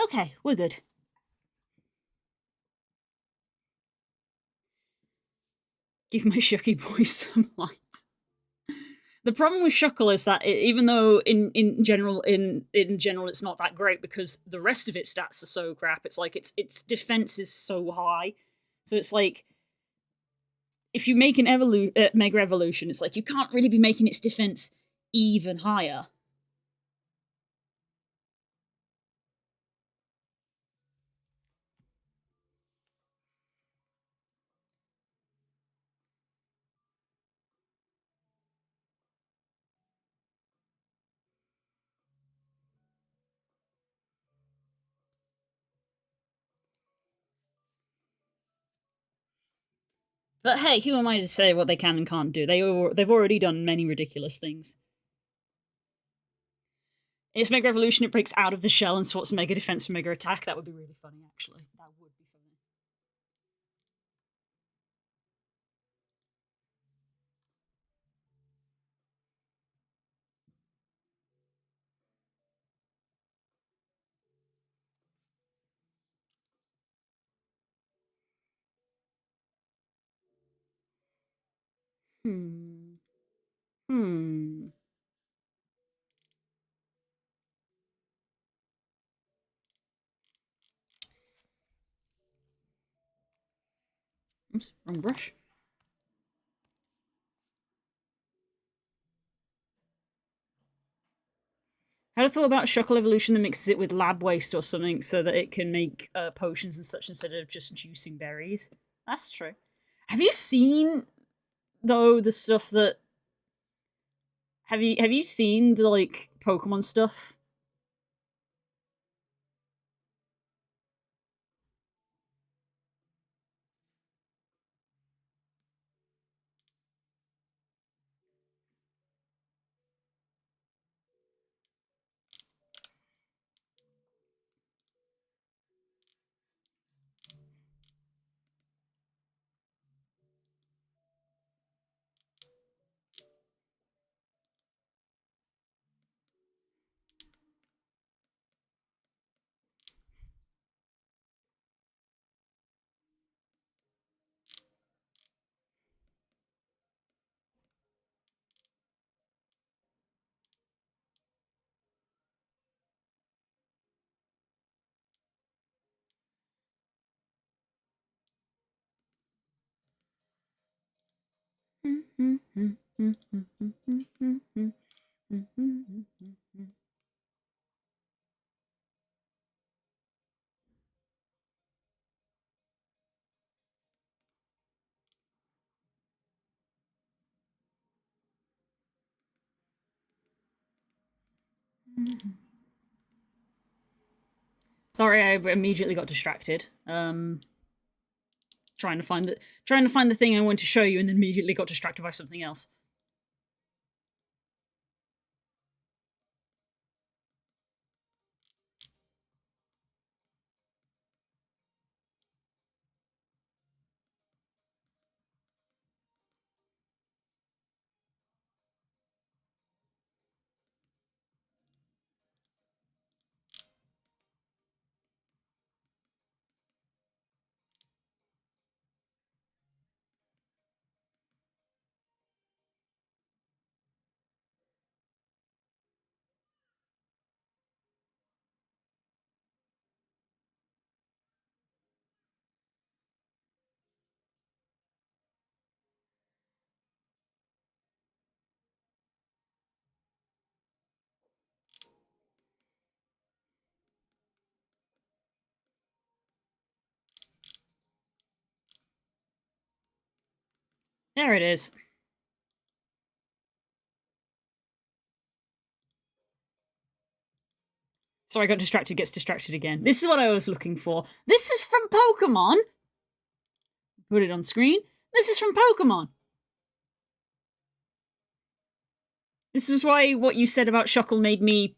Speaker 1: Okay, we're good. Give my Shucky boy some light. The problem with Shuckle is that even though in general it's not that great because the rest of its stats are so crap. It's like its defense is so high, so it's like if you make an Mega Evolution, it's like you can't really be making its defense even higher. But hey, who am I to say what they can and can't do? They've already done many ridiculous things. In its Mega Evolution, it breaks out of the shell and swaps Mega Defense for Mega Attack. That would be really funny, actually. That would be funny. Hmm. Hmm. Oops, wrong brush. I had a thought about Shuckle Evolution that mixes it with lab waste or something so that it can make potions and such instead of just juicing berries. That's true. Have you seen though the stuff that have you seen the like Pokemon stuff? Sorry, I immediately got distracted. Trying to find the thing I wanted to show you, and then immediately got distracted by something else. There it is. Sorry, I got distracted, gets distracted again. This is what I was looking for. This is from Pokemon! Put it on screen. This is from Pokemon! This was why what you said about Shuckle made me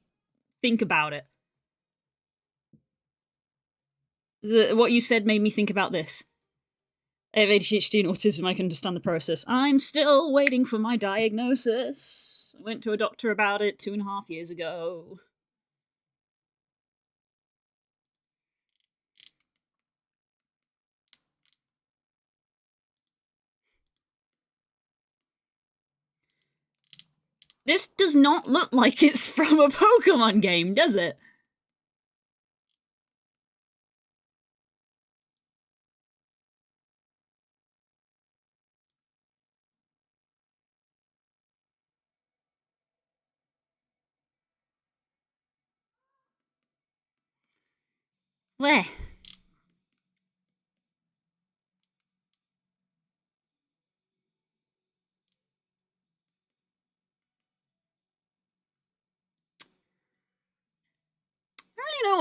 Speaker 1: think about it. What you said made me think about this. I have ADHD and autism, I can understand the process. I'm still waiting for my diagnosis. I went to a doctor about it 2.5 years ago. This does not look like it's from a Pokemon game, does it? Where?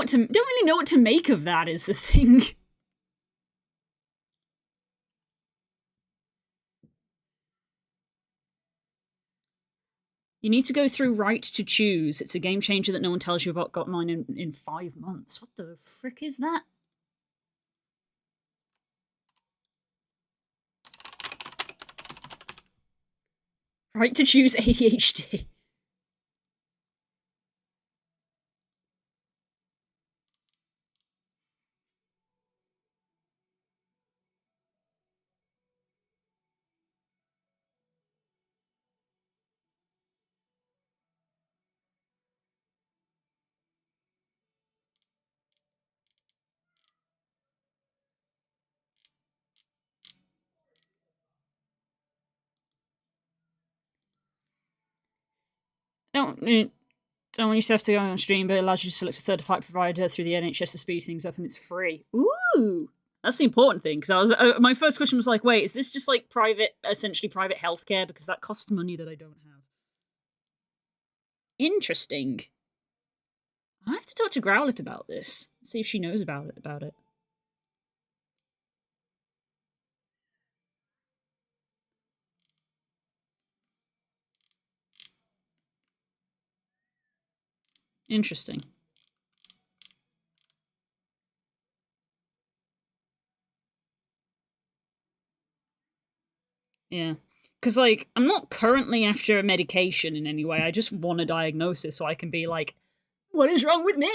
Speaker 1: Don't really know what to make of that is the thing. You need to go through Right to Choose. It's a game changer that no one tells you about. Got mine in 5 months. What the frick is that? Right to Choose ADHD. Don't want you to have to go on stream, but it allows you to select a third-party provider through the NHS to speed things up, and it's free. Ooh! That's the important thing, because I was my first question was like, wait, is this just like essentially private healthcare? Because that costs money that I don't have. Interesting. I have to talk to Growlithe about this. See if she knows about it. Interesting. Yeah. Because, like, I'm not currently after a medication in any way. I just want a diagnosis so I can be like, what is wrong with me?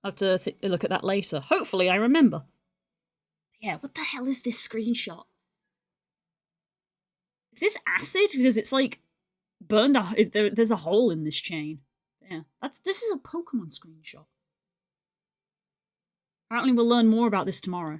Speaker 1: I'll have to look at that later. Hopefully I remember. Yeah, what the hell is this screenshot? Is this acid? Because it's like burned out. There's a hole in this chain. Yeah, this is a Pokemon screenshot. Apparently we'll learn more about this tomorrow.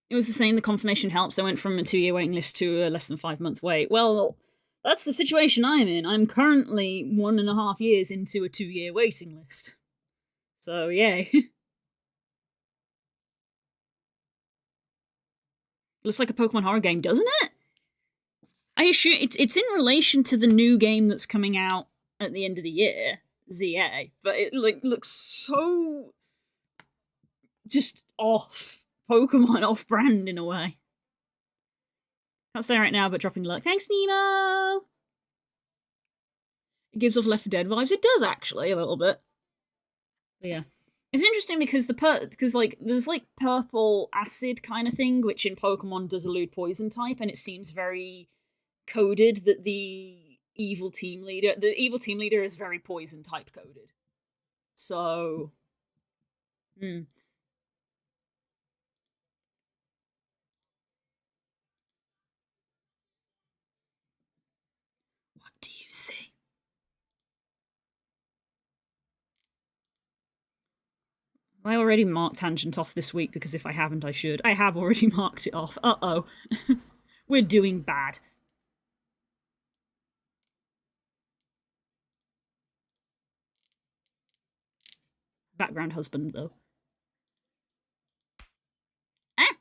Speaker 1: It was the same. The confirmation helps. I went from a 2-year waiting list to a less than 5-month wait. Well, that's the situation I'm in. I'm currently 1.5 years into a 2-year waiting list. So, yay. Looks like a Pokemon horror game, doesn't it? I assume it's in relation to the new game that's coming out at the end of the year, ZA, but it looks so just off Pokemon, off brand in a way. Can't say right now, but dropping luck. Thanks, Nemo. It gives off Left 4 Dead vibes. It does actually a little bit. But yeah. It's interesting because because there's like purple acid kind of thing, which in Pokemon does elude poison type, and it seems very coded that the evil team leader is very poison type coded. So, what do you see? I already marked Tangent off this week because if I haven't, I should. I have already marked it off. Uh-oh. We're doing bad. Background husband, though. Ah!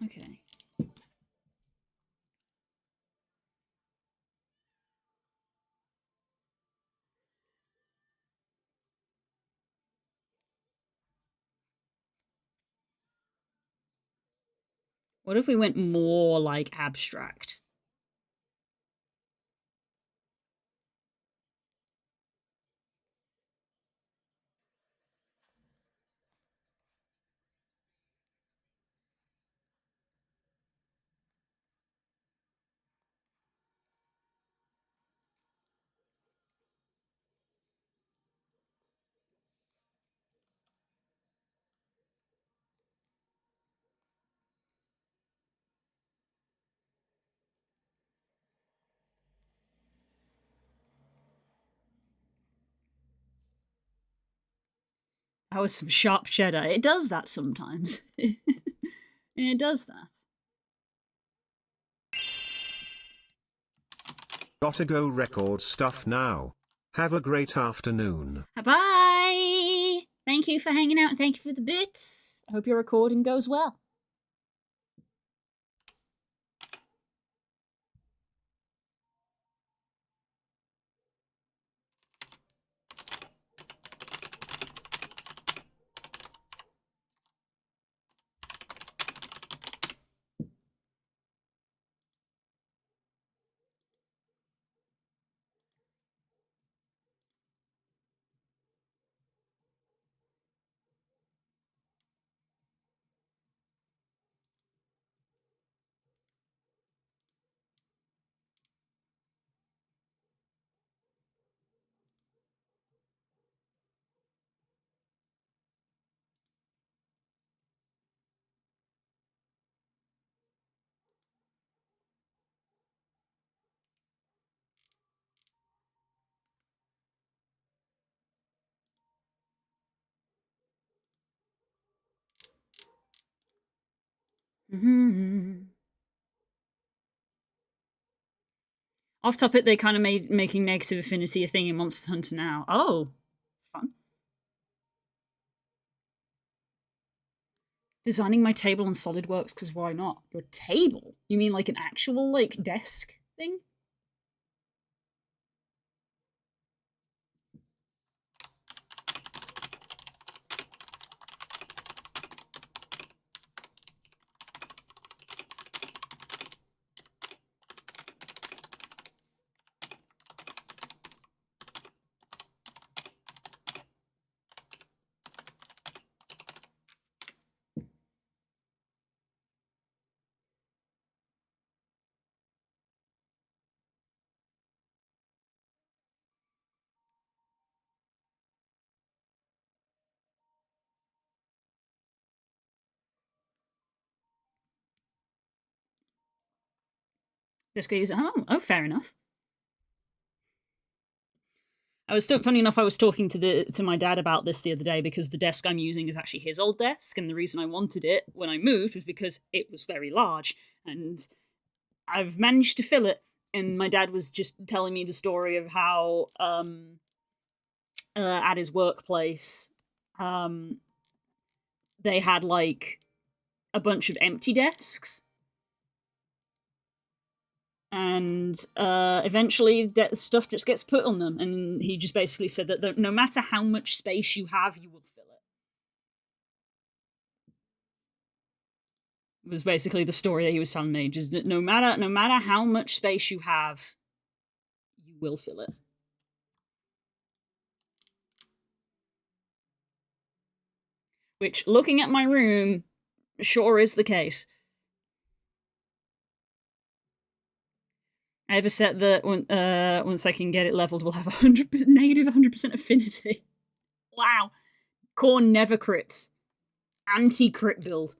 Speaker 1: Okay. What if we went more, like, abstract? That was some sharp cheddar. It does that sometimes. It does that.
Speaker 2: Gotta go record stuff now. Have a great afternoon.
Speaker 1: Bye! Thank you for hanging out and thank you for the bits. I hope your recording goes well. Off topic, they kind of made making negative affinity a thing in Monster Hunter now. Oh, fun. Designing my table on SolidWorks because why not? Your table? You mean like an actual like desk thing? Just go use it. Oh, fair enough. Funny enough, I was talking to my dad about this the other day because the desk I'm using is actually his old desk, and the reason I wanted it when I moved was because it was very large, and I've managed to fill it. And my dad was just telling me the story of how at his workplace um, they had like a bunch of empty desks, and eventually stuff just gets put on them, and he just basically said that no matter how much space you have, you will fill it. Was basically the story that he was telling me. Just that no matter how much space you have, you will fill it. Which, looking at my room, sure is the case. I have a set that once I can get it leveled, will have negative 100% affinity. Wow. Khorne never crits. Anti-crit build.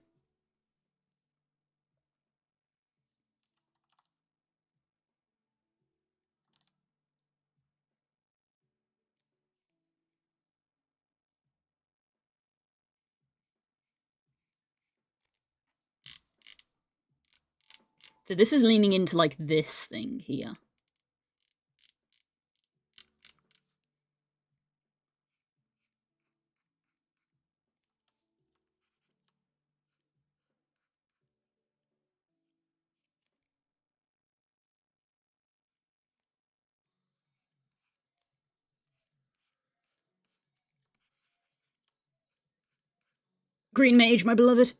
Speaker 1: So this is leaning into like this thing here. Green Mage, my beloved.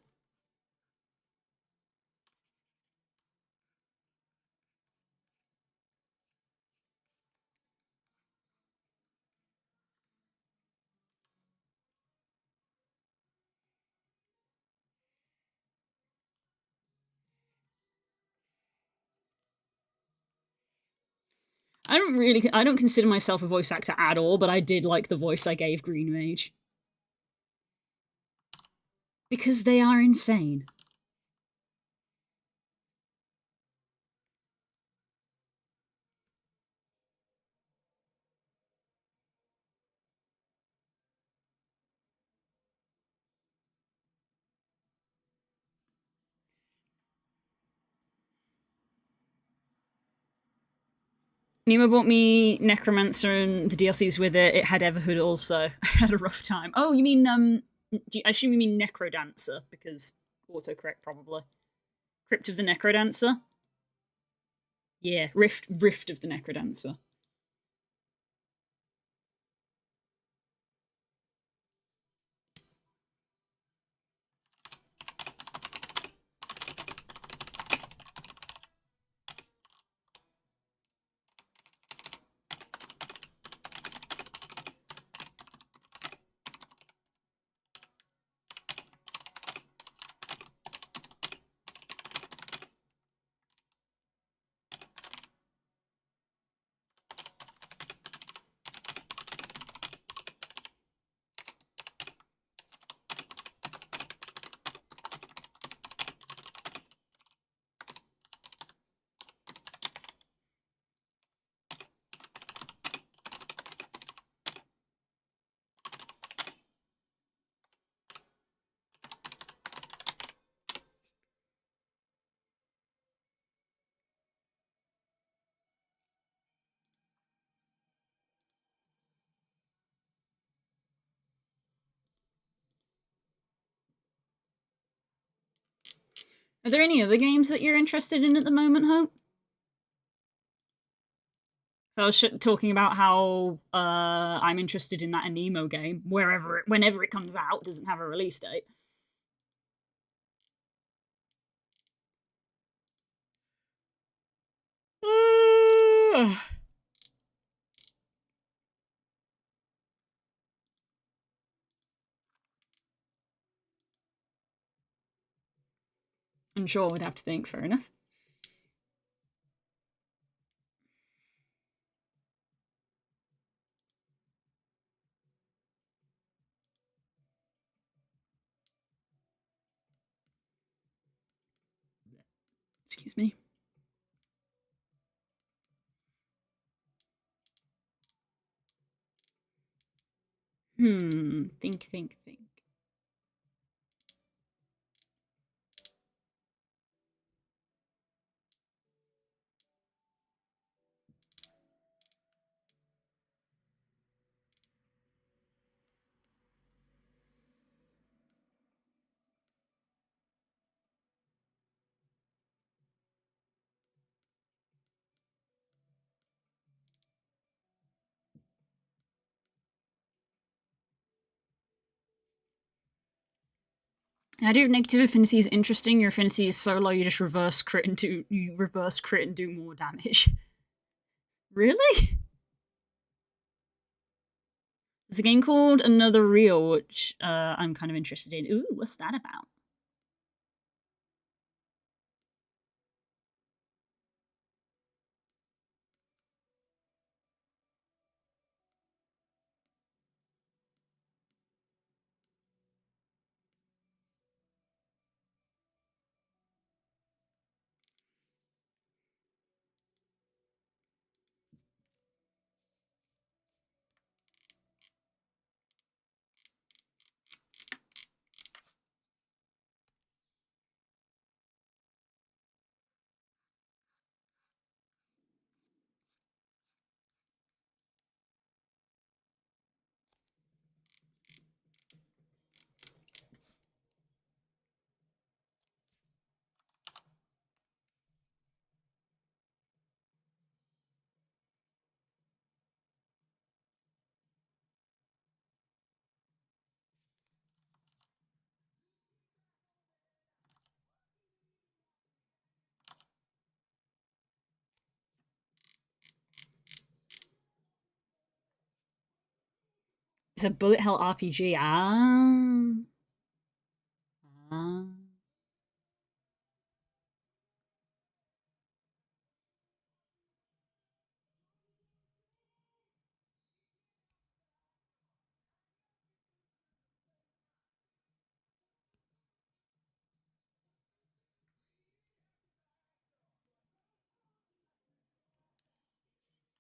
Speaker 1: I don't consider myself a voice actor at all, but I did like the voice I gave Green Mage. Because they are insane. Nima bought me Necromancer and the DLCs with it. It had Everhood also. I had a rough time. Oh, you mean, I assume you mean Necrodancer, because autocorrect probably. Crypt of the Necrodancer? Yeah, Rift of the Necrodancer. Are there any other games that you're interested in at the moment, Hope? So I was talking about how I'm interested in that Anemo game, whenever it comes out, doesn't have a release date. I'm sure we'd have to think, fair enough. Excuse me. Think. The idea of negative affinity is interesting. Your affinity is so low, you just reverse crit and do more damage. Really? There's a game called Another Real, which I'm kind of interested in. Ooh, what's that about? It's a bullet hell RPG. Ah.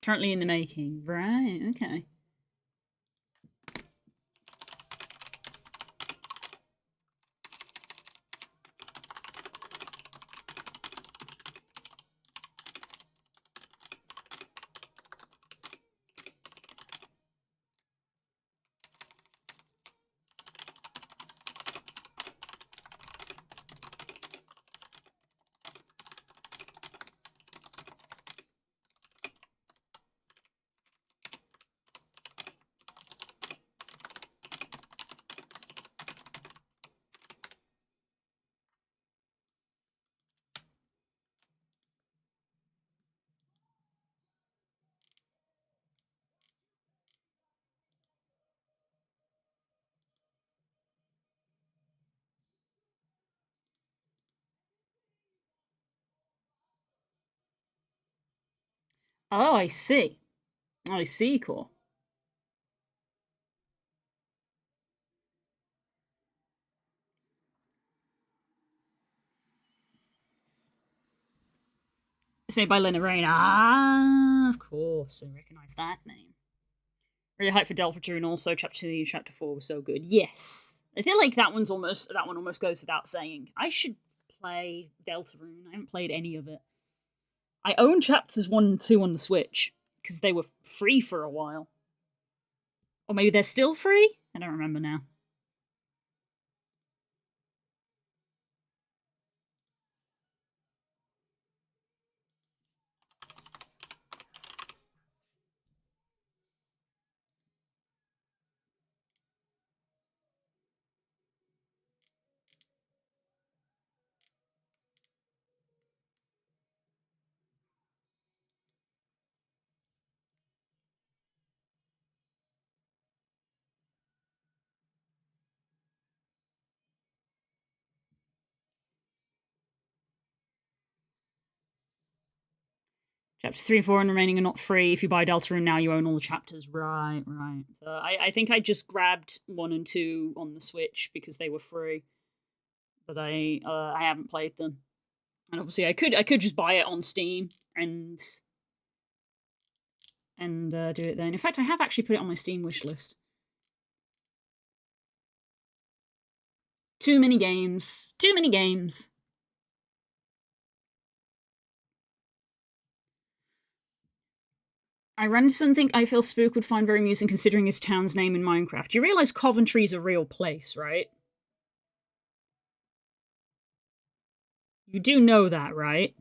Speaker 1: Currently in the making. Right, okay. Oh, I see. I see, cool. It's made by Lena Rain. Ah, of course. I recognize that name. Really hyped for Delphatune also. Chapter 2 and Chapter 4 was so good. Yes. I feel like that one almost goes without saying. I should play Deltarune. I haven't played any of it. I own chapters 1 and 2 on the Switch, because they were free for a while. Or maybe they're still free? I don't remember now. Chapters 3 and 4 and remaining are not free. If you buy Deltarune now, you own all the chapters. Right. So I think I just grabbed 1 and 2 on the Switch because they were free. But I haven't played them. And obviously I could just buy it on Steam and do it then. In fact, I have actually put it on my Steam wishlist. Too many games. Too many games. I ran into something I feel Spook would find very amusing considering his town's name in Minecraft. You realize Coventry's a real place, right? You do know that, right?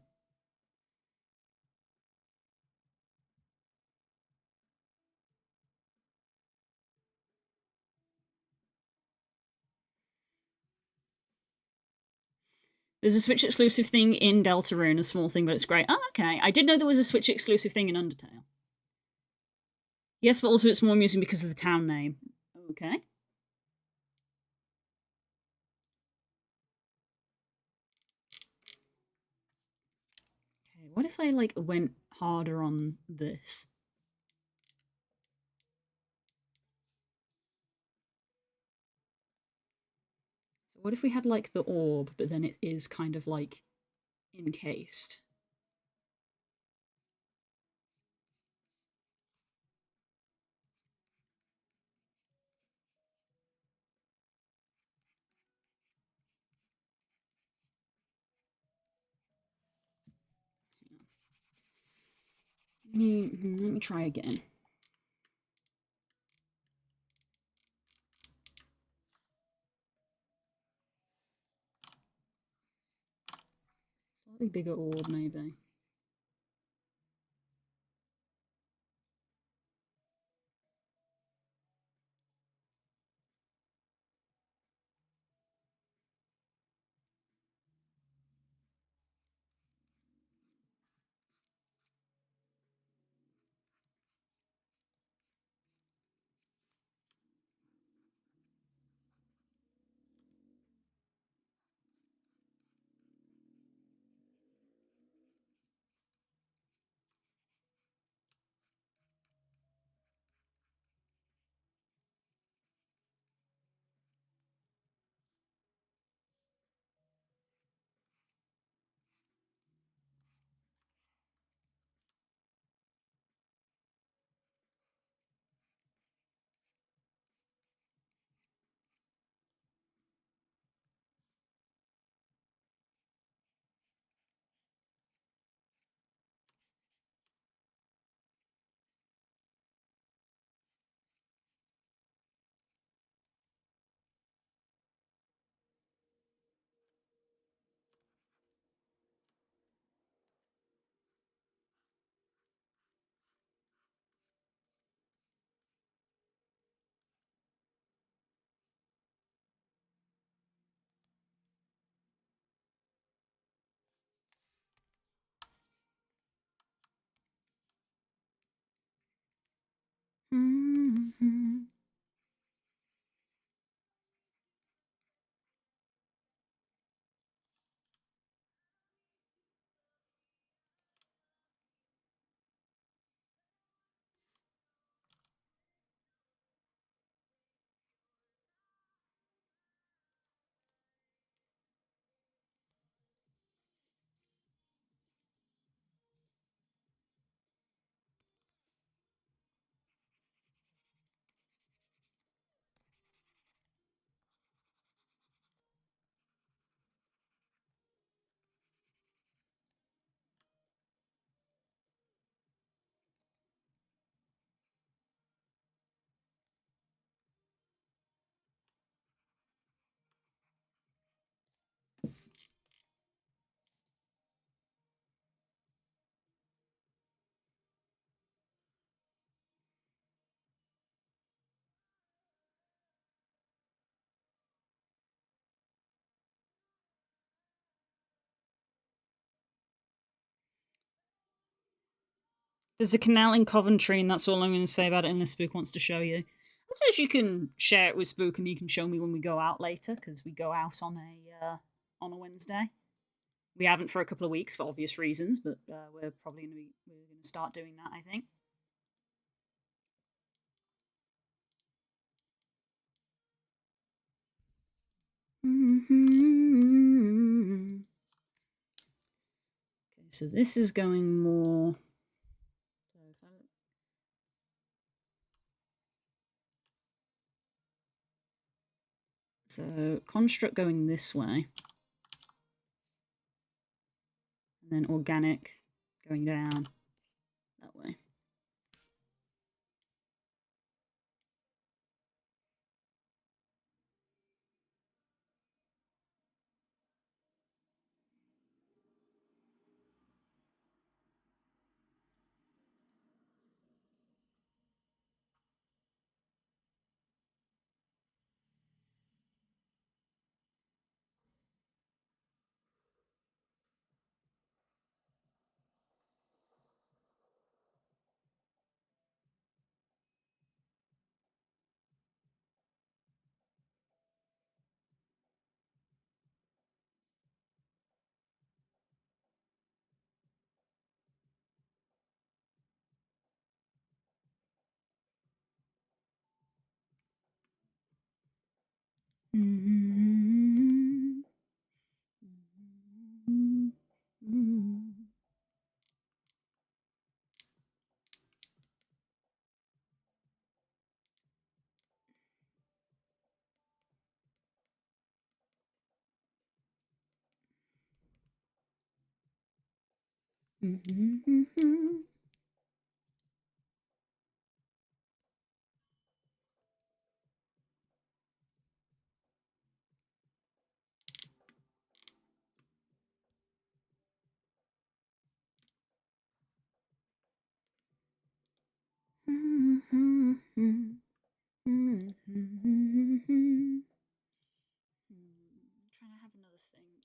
Speaker 1: There's a Switch exclusive thing in Deltarune, a small thing, but it's great. Oh, okay. I did know there was a Switch exclusive thing in Undertale. Yes, but also it's more amusing because of the town name. Okay. Okay, what if I, like, went harder on this? So what if we had, like, the orb, but then it is kind of, like, encased? Let me try again. Slightly bigger orb, maybe. Mm-hmm. There's a canal in Coventry, and that's all I'm going to say about it unless Spook wants to show you. I suppose you can share it with Spook, and you can show me when we go out later, because we go out on a Wednesday. We haven't for a couple of weeks for obvious reasons, but we're probably going to start doing that, I think. Okay, so this is going more. So construct going this way. And then organic going down that way. Trying to have another think.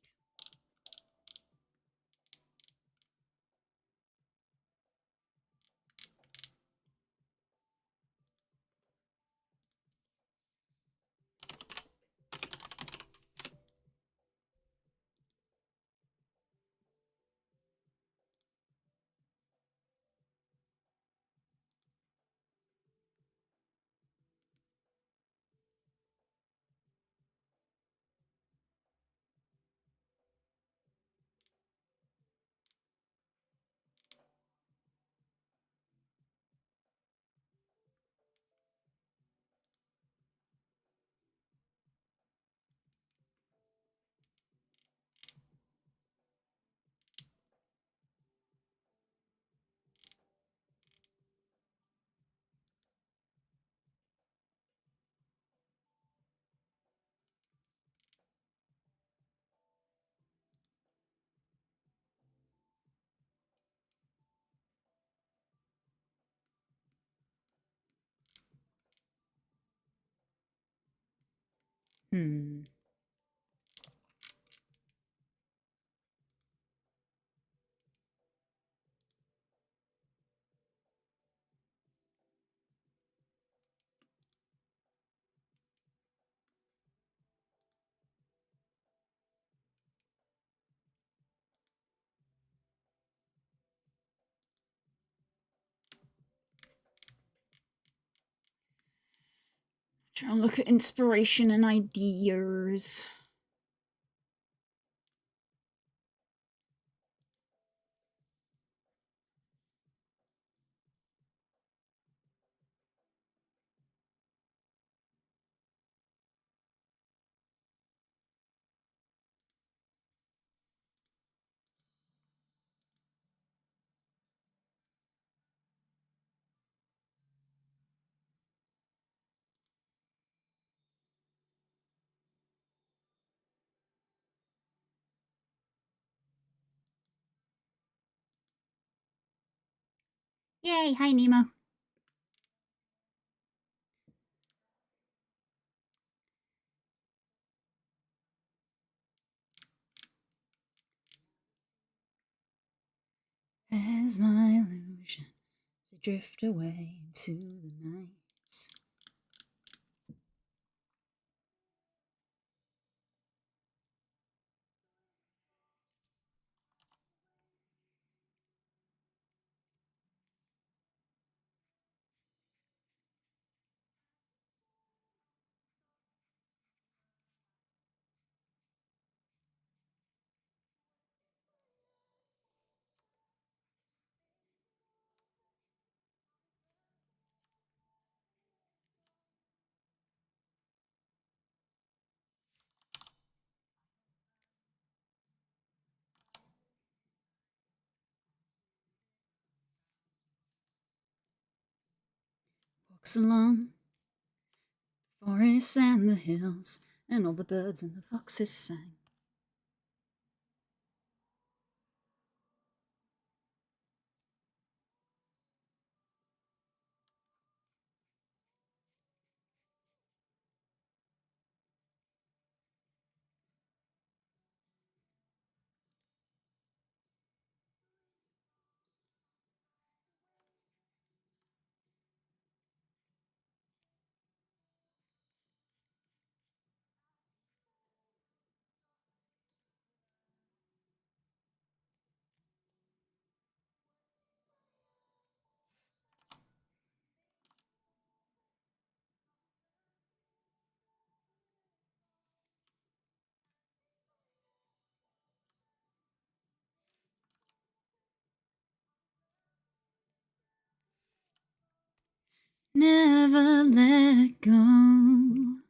Speaker 1: Hmm. Trying to look at inspiration and ideas. Yay, hi Nemo. As my illusion to drift away into the night. walks along the forests and the hills, and all the birds and the foxes sang. Never let go.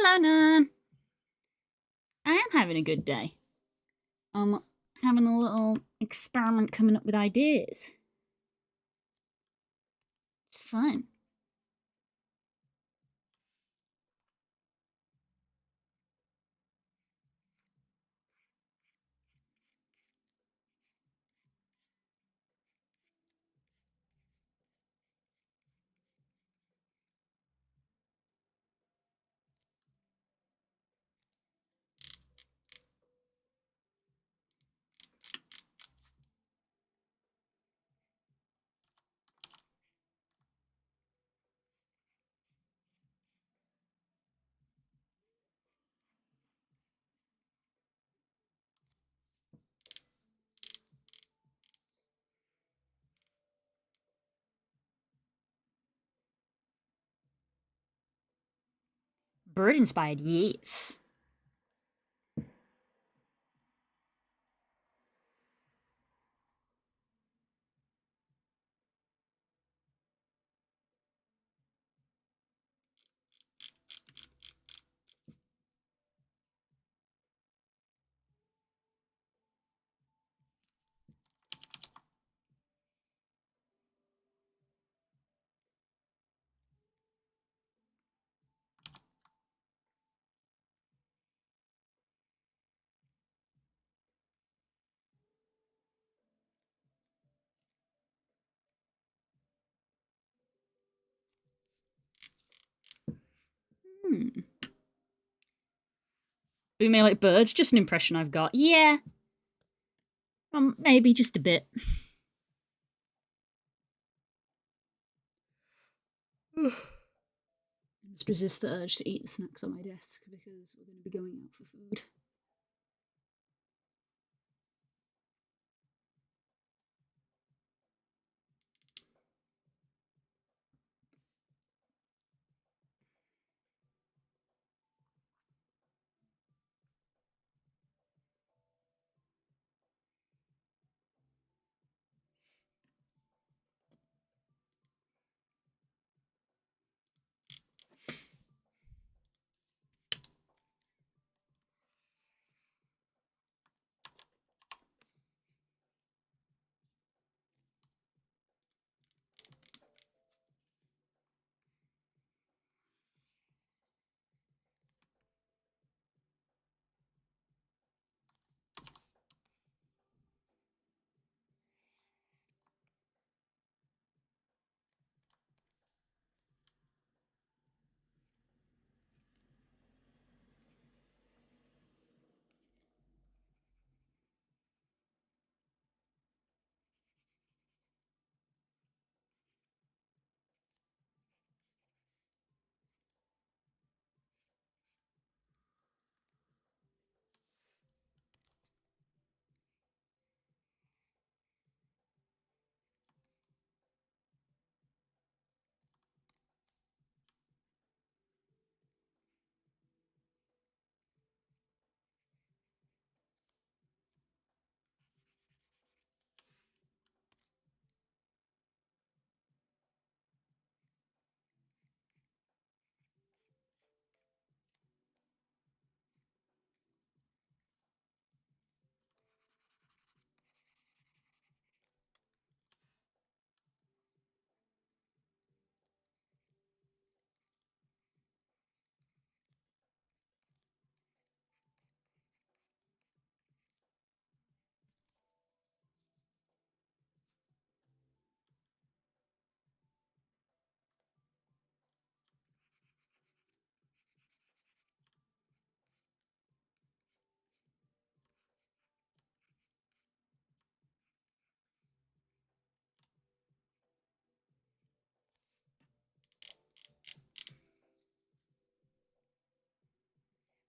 Speaker 1: Hello, Nan. I am having a good day. I'm having a little experiment coming up with ideas. It's fun. Bird inspired, yes. We may like birds, just an impression I've got. Yeah. Maybe just a bit. I must resist the urge to eat the snacks on my desk because we're going to be going out for food.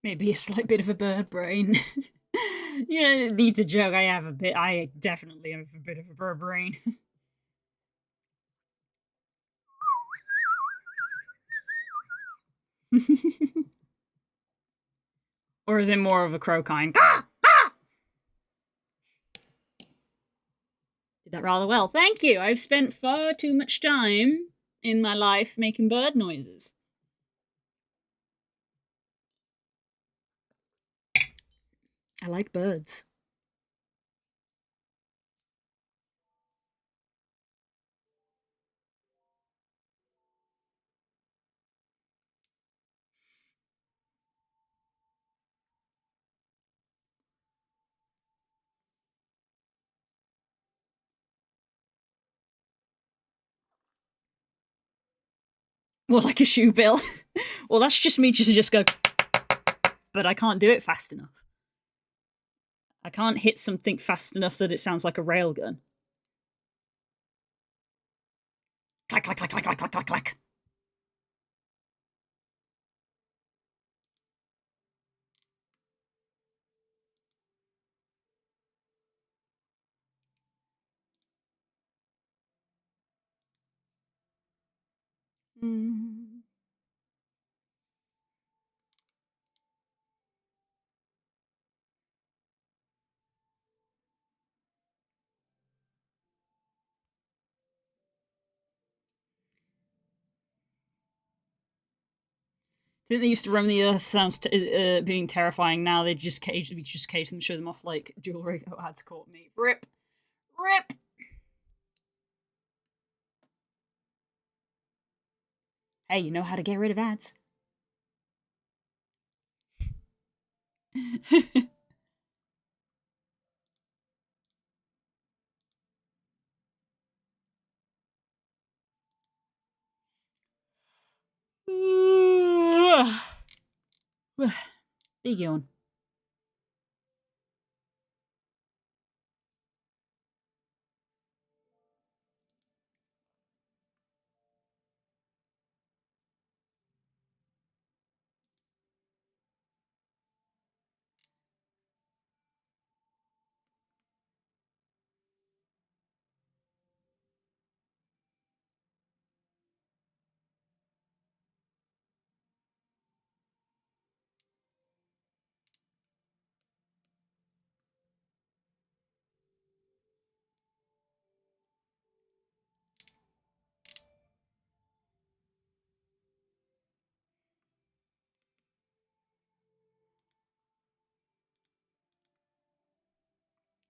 Speaker 1: Maybe a slight bit of a bird brain. Yeah, need to joke. I definitely have a bit of a bird brain. Or is it more of a crow kind? Did that rather well. Thank you. I've spent far too much time in my life making bird noises. I like birds. More like a shoe bill. Well, that's just me just go, but I can't do it fast enough. I can't hit something fast enough that it sounds like a railgun. Clack, clack, clack, clack, clack, clack, clack, clack. Mm. I think they used to roam the earth sounds being terrifying. Now they just cage them, show them off like jewelry. Oh, ads caught me. Rip, rip. Hey, you know how to get rid of ads. Big yawn.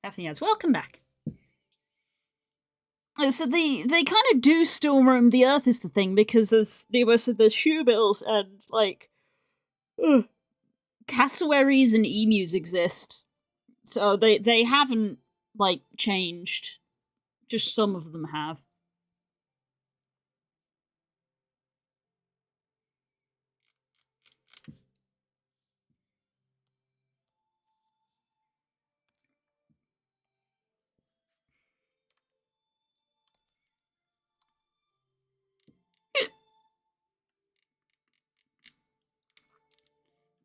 Speaker 1: Daphne has welcome back. So they kind of do still roam the earth is the thing, because as they were said, there's shoebills and like cassowaries and emus exist. So they haven't like changed. Just some of them have.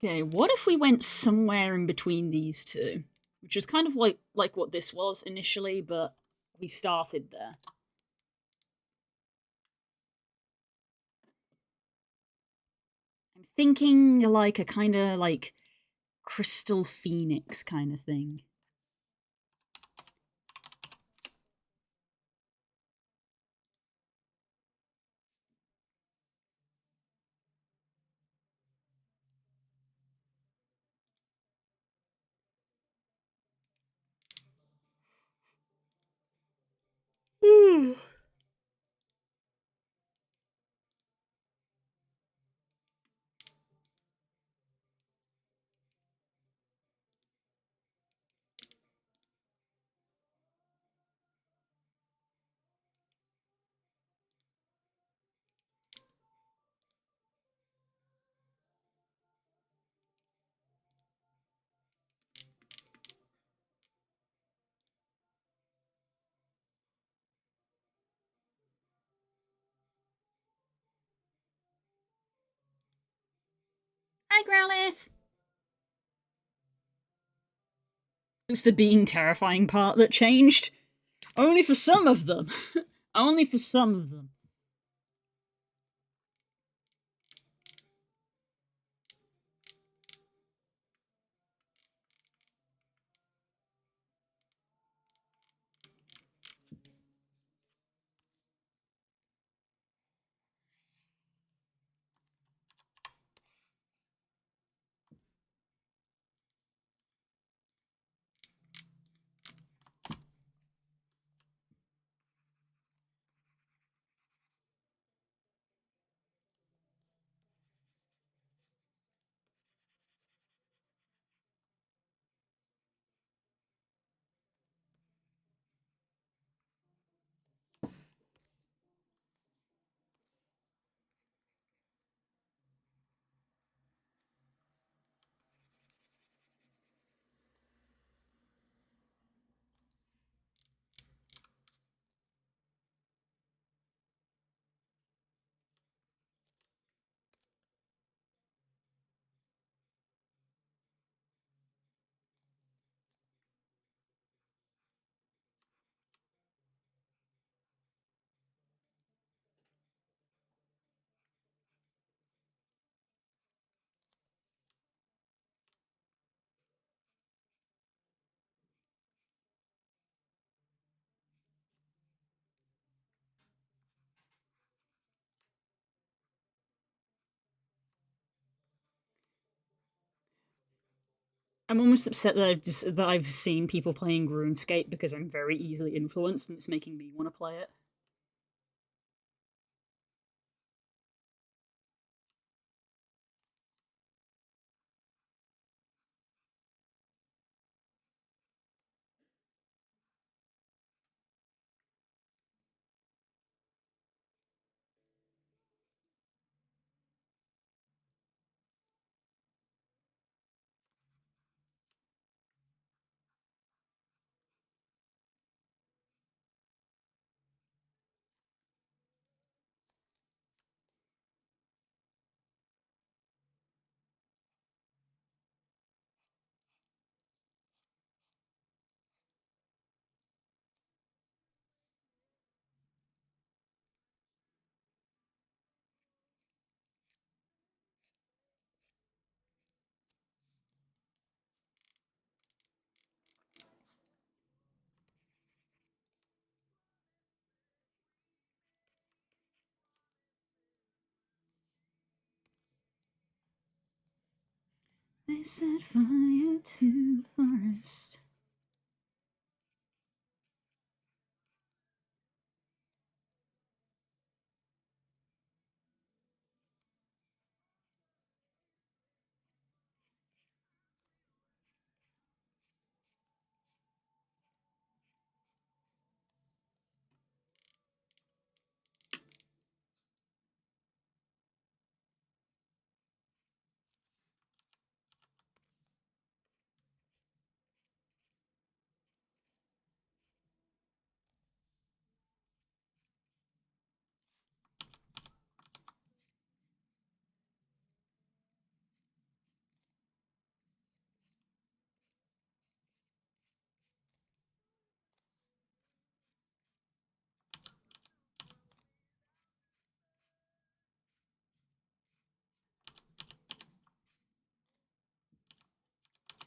Speaker 1: Okay, what if we went somewhere in between these two? Which is kind of like what this was initially, but we started there. I'm thinking like a kind of like crystal phoenix kind of thing. Hi, Growlithe! It's the being terrifying part that changed. Only for some of them. Only for some of them. I'm almost upset that I've seen people playing RuneScape because I'm very easily influenced and it's making me want to play it. They set fire to the forest.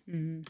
Speaker 1: Mm.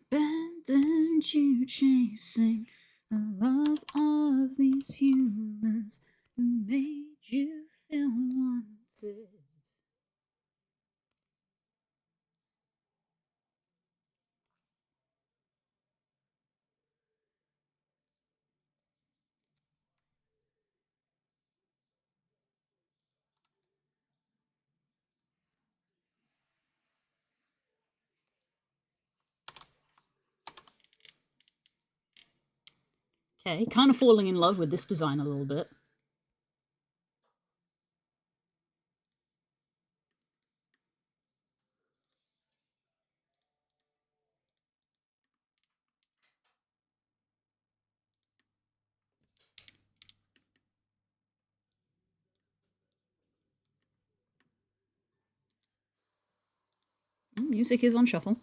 Speaker 1: Abandoned you chasing the love of these humans who made you feel wanted. Okay, kind of falling in love with this design a little bit. Music is on shuffle.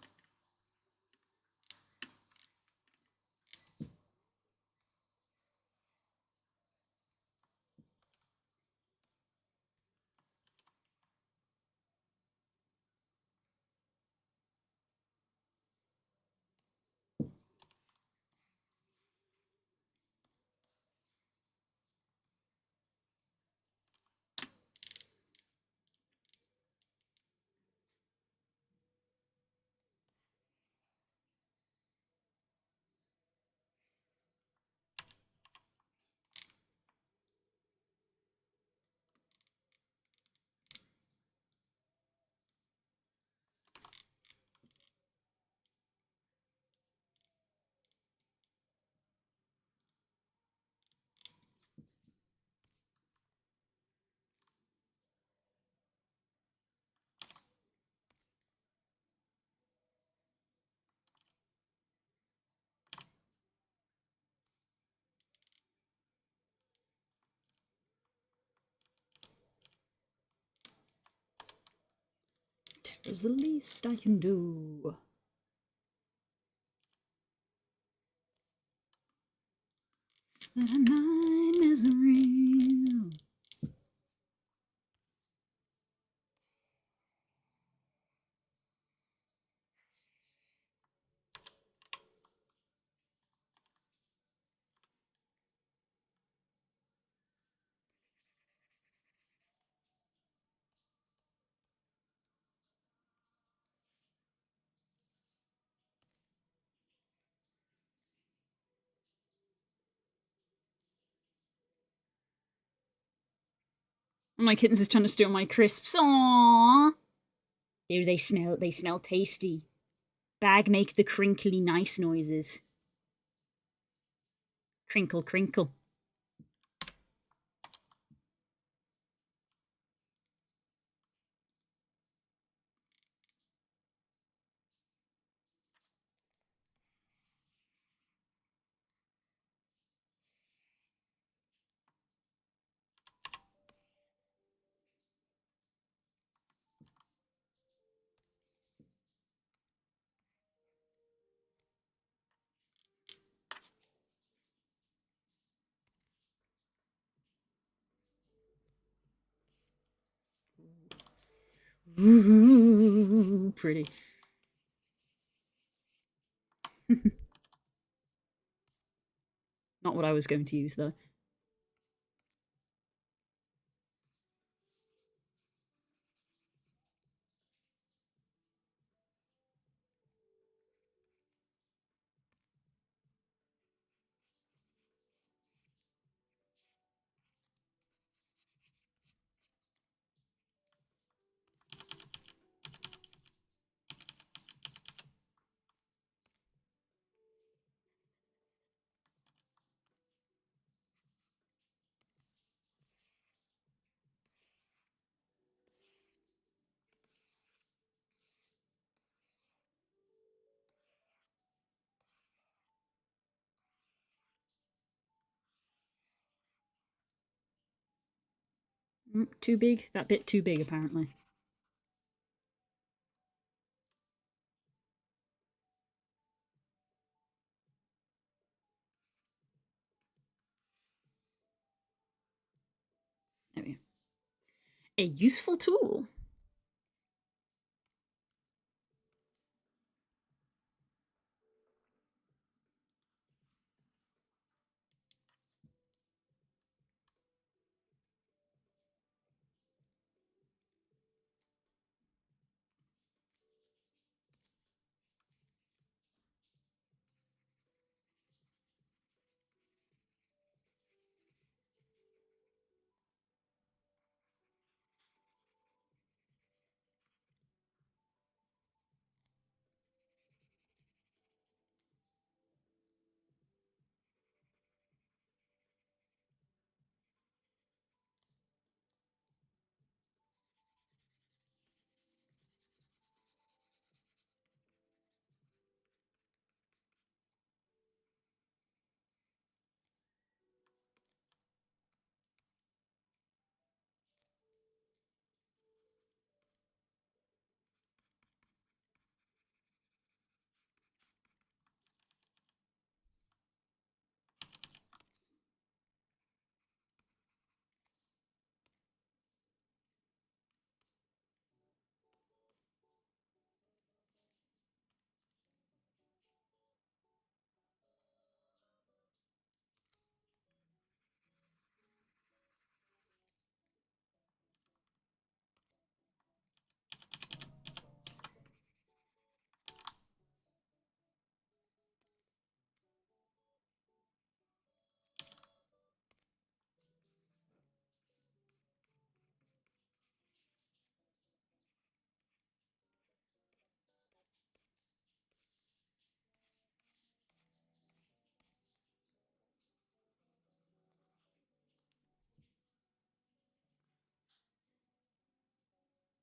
Speaker 1: Terror's the least I can do. That I mind misery. My kittens is trying to steal my crisps. Aww. Ew, they smell tasty. Bag make the crinkly nice noises. Crinkle, crinkle. Ooh, pretty. Not what I was going to use, though. Too big? That bit too big, apparently. There we go. A useful tool.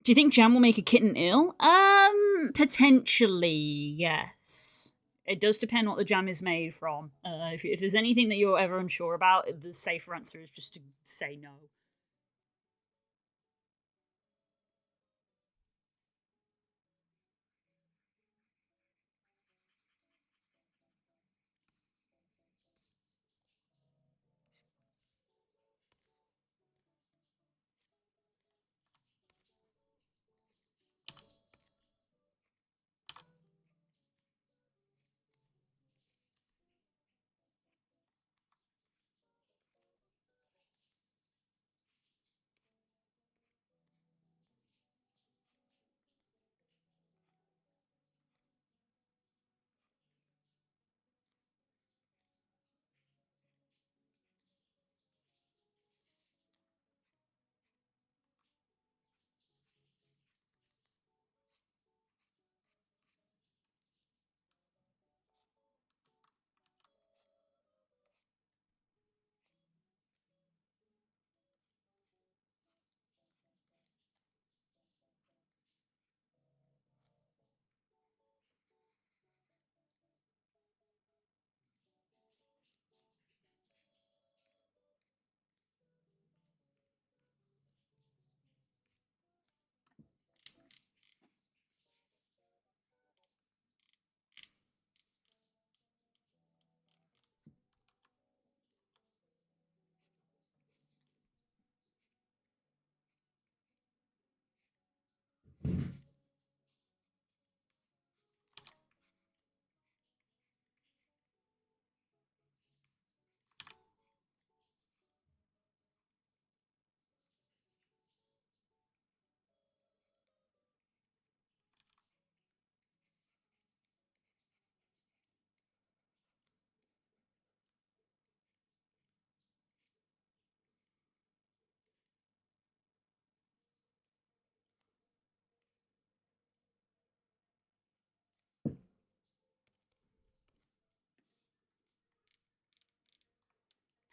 Speaker 1: Do you think jam will make a kitten ill? Potentially, yes. It does depend what the jam is made from. If there's anything that you're ever unsure about, the safer answer is just to say no.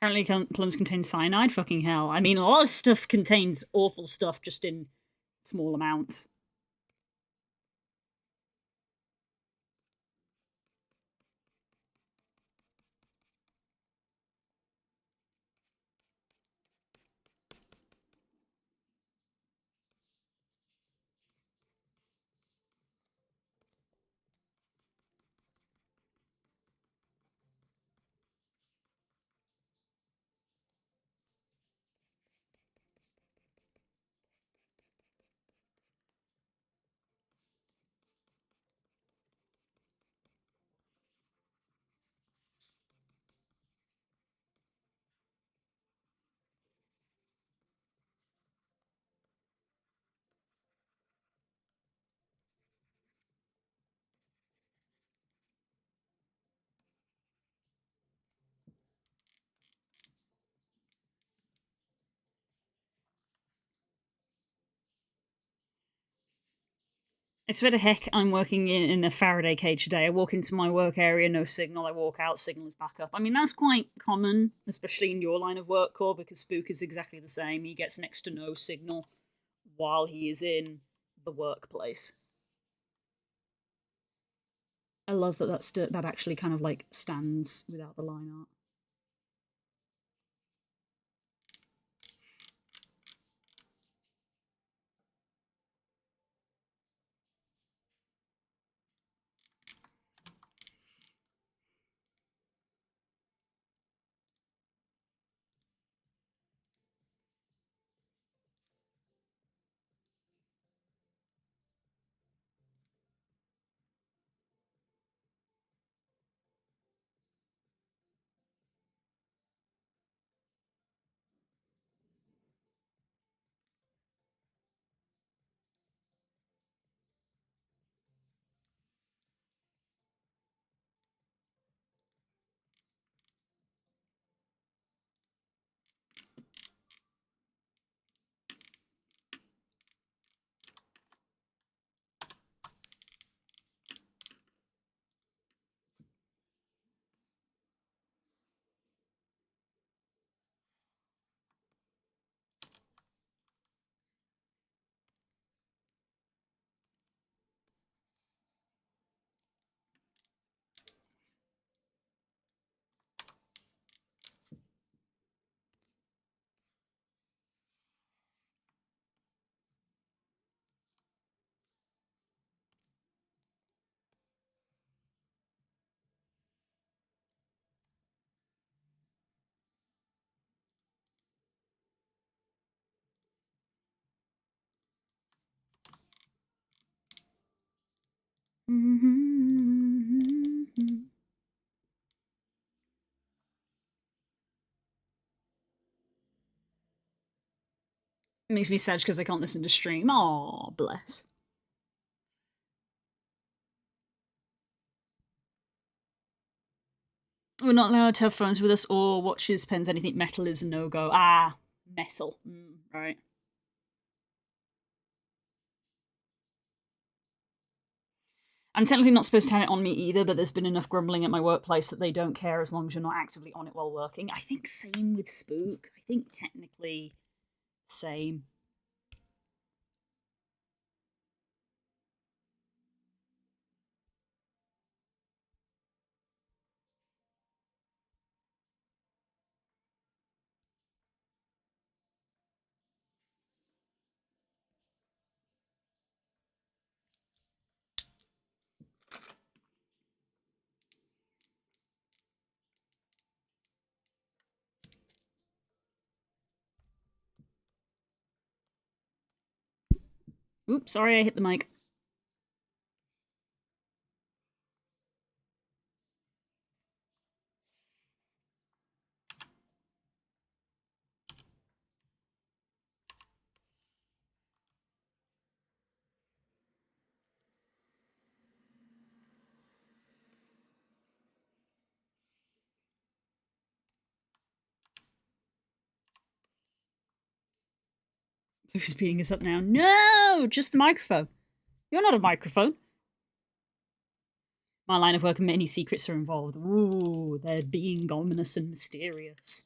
Speaker 1: Apparently, plums contain cyanide. Fucking hell. I mean, a lot of stuff contains awful stuff just in small amounts. I swear to heck, I'm working in a Faraday cage today. I walk into my work area, no signal. I walk out, signal is back up. I mean, that's quite common, especially in your line of work, Core, because Spook is exactly the same. He gets next to no signal while he is in the workplace. I love that that actually kind of like stands without the line art. It makes me sad because I can't listen to stream. Oh, bless. We're not allowed to have phones with us or watches, pens, anything metal is a no-go. Ah, metal. Right. I'm technically not supposed to have it on me either, but there's been enough grumbling at my workplace that they don't care as long as you're not actively on it while working. I think same with Spook. I think technically same. Oops, sorry I hit the mic. Who's beating us up now? No, just the microphone. You're not a microphone. My line of work, many secrets are involved. Ooh, they're being ominous and mysterious.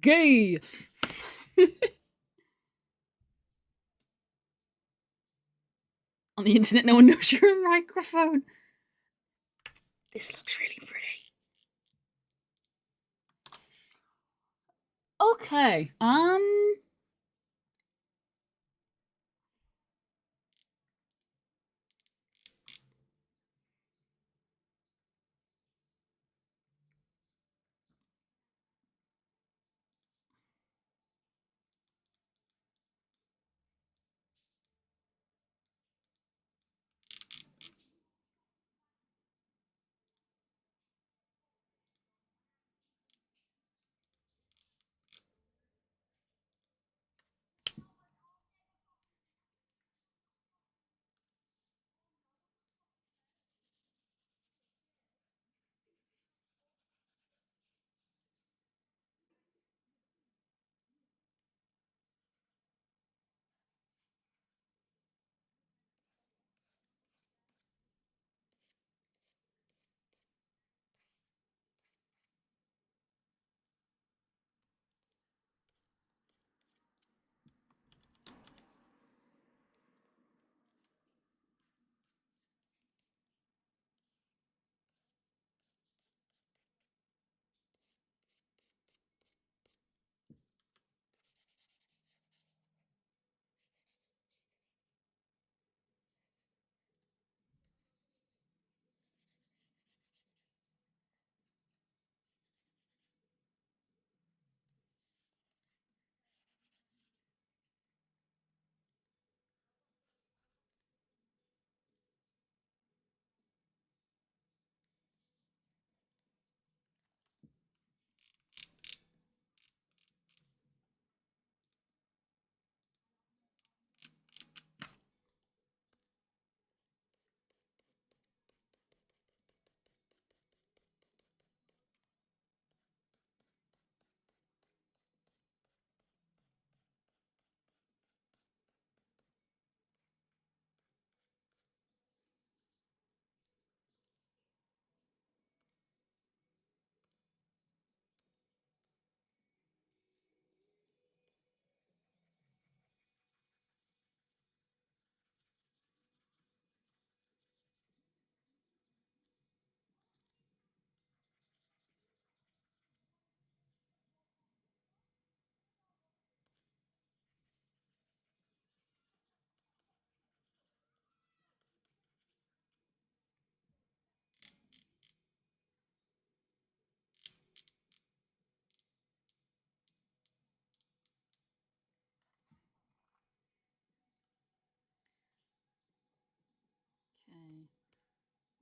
Speaker 1: Gay! On the internet, no one knows you're a microphone. This looks really pretty. Okay,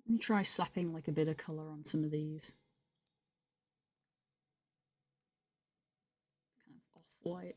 Speaker 1: Let me try slapping like a bit of colour on some of these. It's kind of off-white.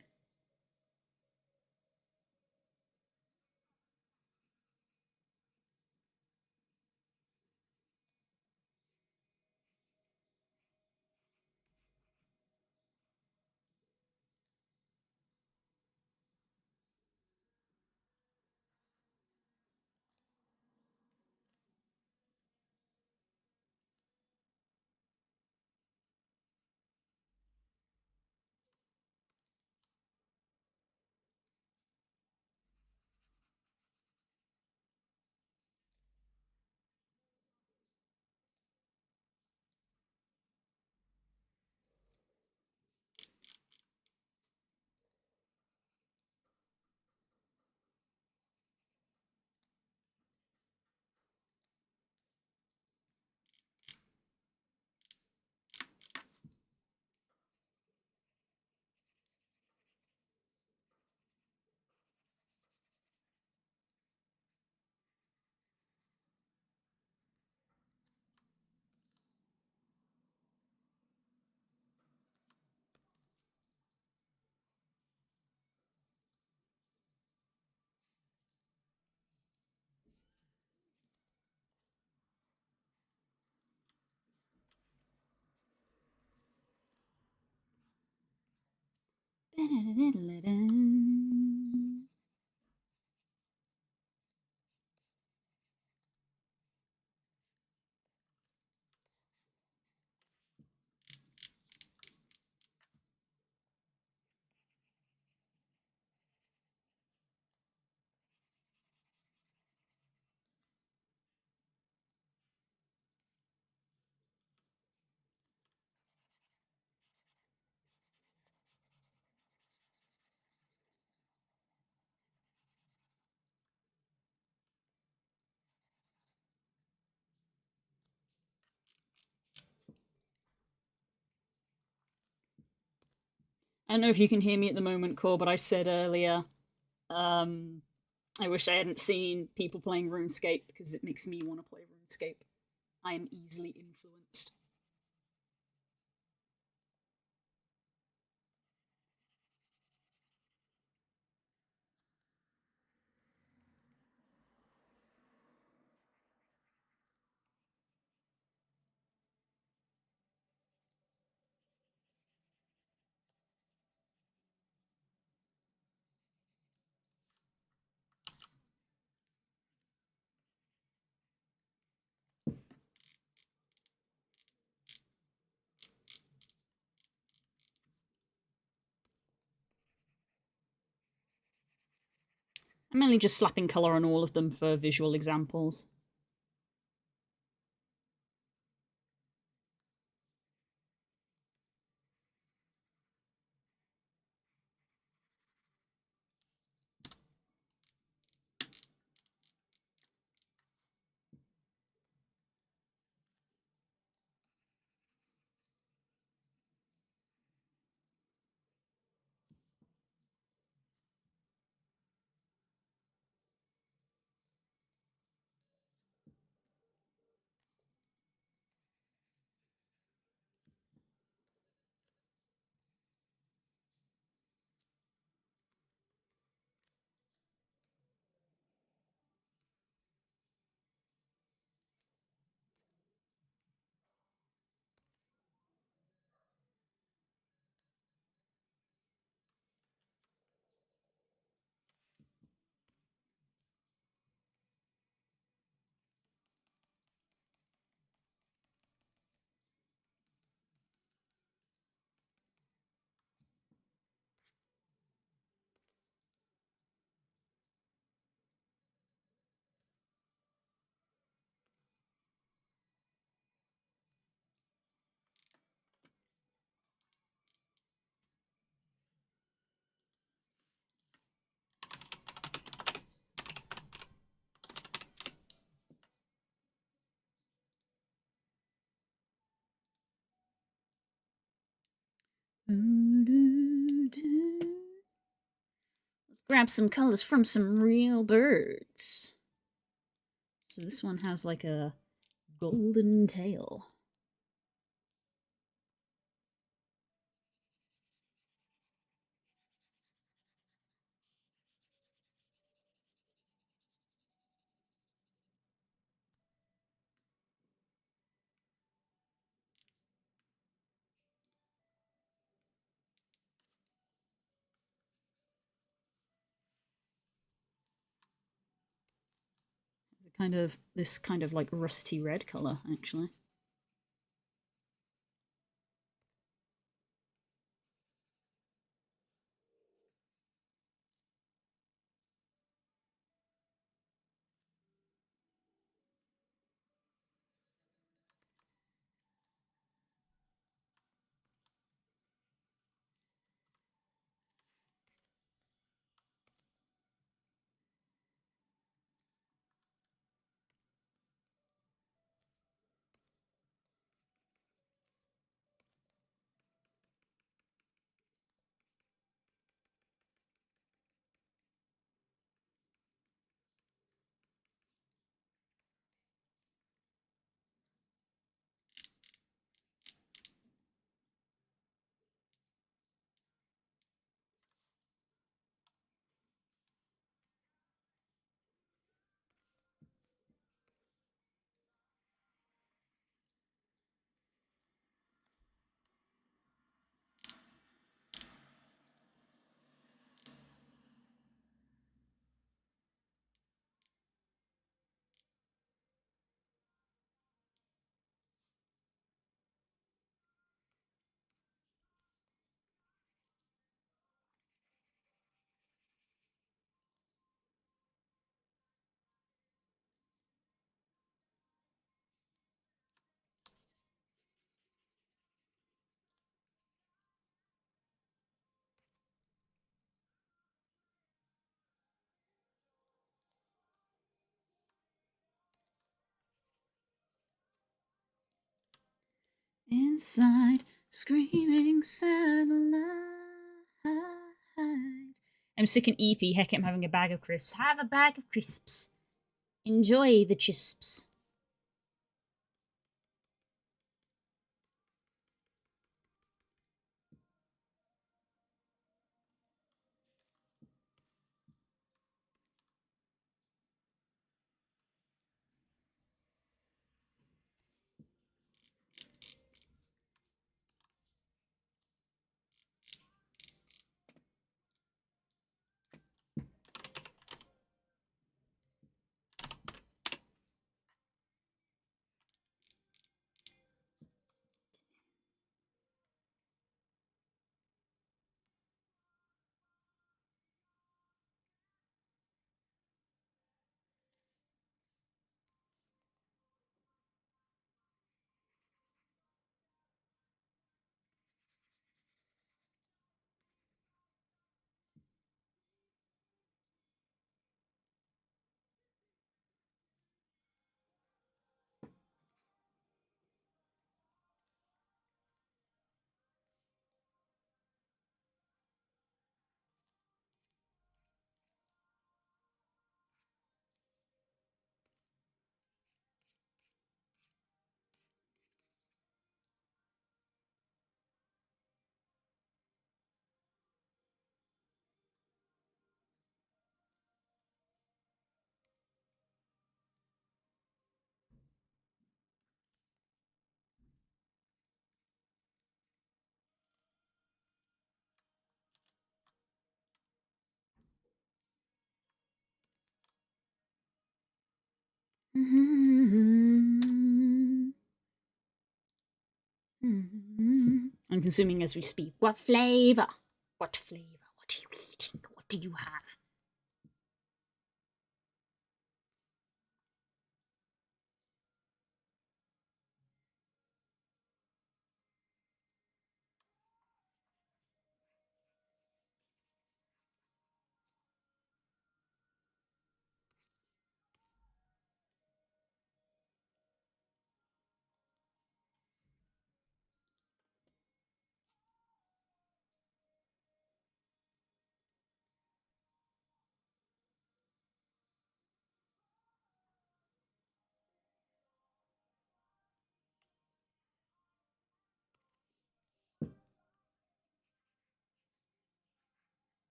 Speaker 1: I don't know if you can hear me at the moment, Core, but I said earlier, um, I wish I hadn't seen people playing RuneScape because it makes me want to play RuneScape. I am easily influenced. I'm mainly just slapping colour on all of them for visual examples. Let's grab some colors from some real birds. So this one has like a golden tail. It's a kind of this kind of like rusty red color, actually. Inside, screaming satellite. I'm sick and eepy. Heck, I'm having a bag of crisps. Have a bag of crisps. Enjoy the chisps. I'm consuming as we speak. What flavor? What flavor? What are you eating? What do you have?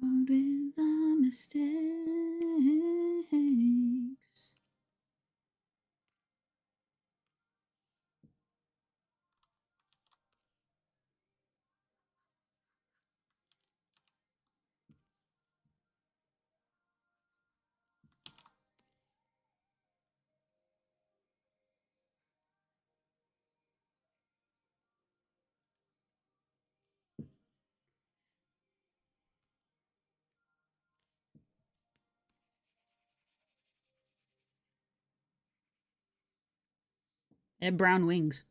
Speaker 1: With the mistakes. They have brown wings.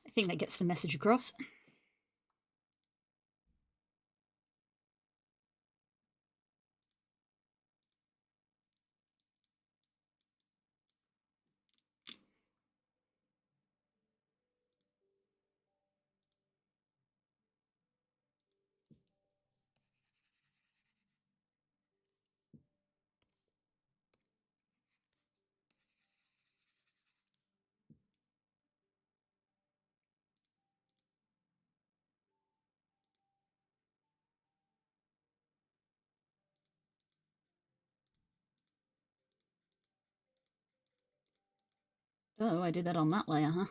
Speaker 1: I think that gets the message across. Oh, I did that on that layer, huh?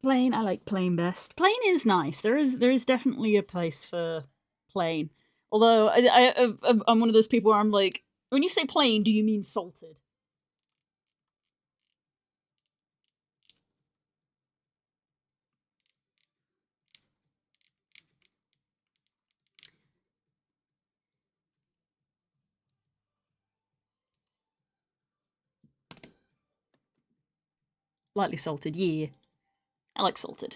Speaker 1: Plain, I like plain best. Plain is nice. There is definitely a place for plain. Although I'm one of those people where I'm like, when you say plain, do you mean salted? Lightly salted, yeah. I like salted.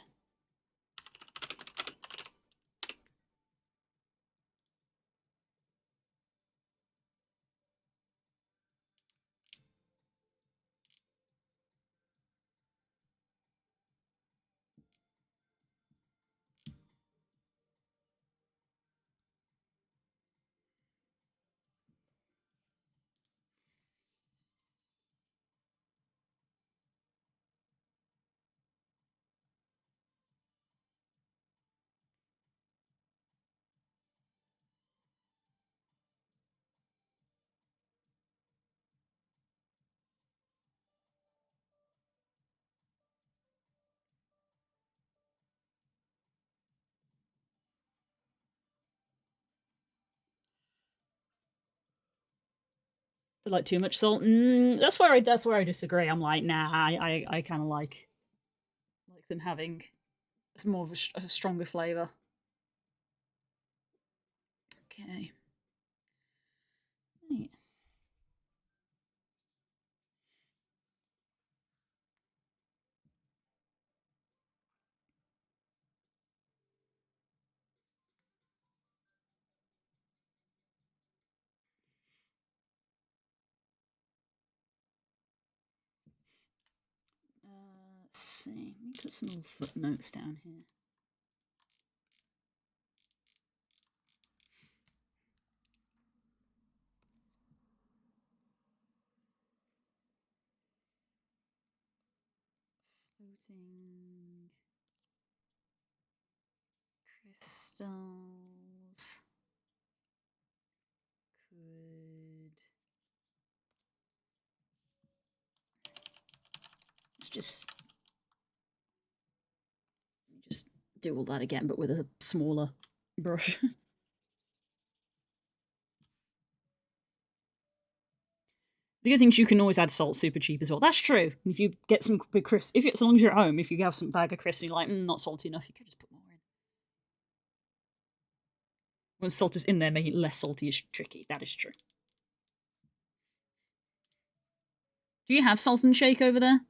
Speaker 1: Like too much salt. That's where I disagree. I'm like, nah. I kind of like them having more of a stronger flavor. Okay. Right. Let's see. Let me put some little footnotes down here. Floating crystals just do all that again, but with a smaller brush. The good thing is you can always add salt super cheap as well. That's true. If you get some big crisps, as long as you're at home, if you have some bag of crisps and you're like, not salty enough, you can just put more in. Once salt is in there, making it less salty is tricky. That is true. Do you have salt and shake over there?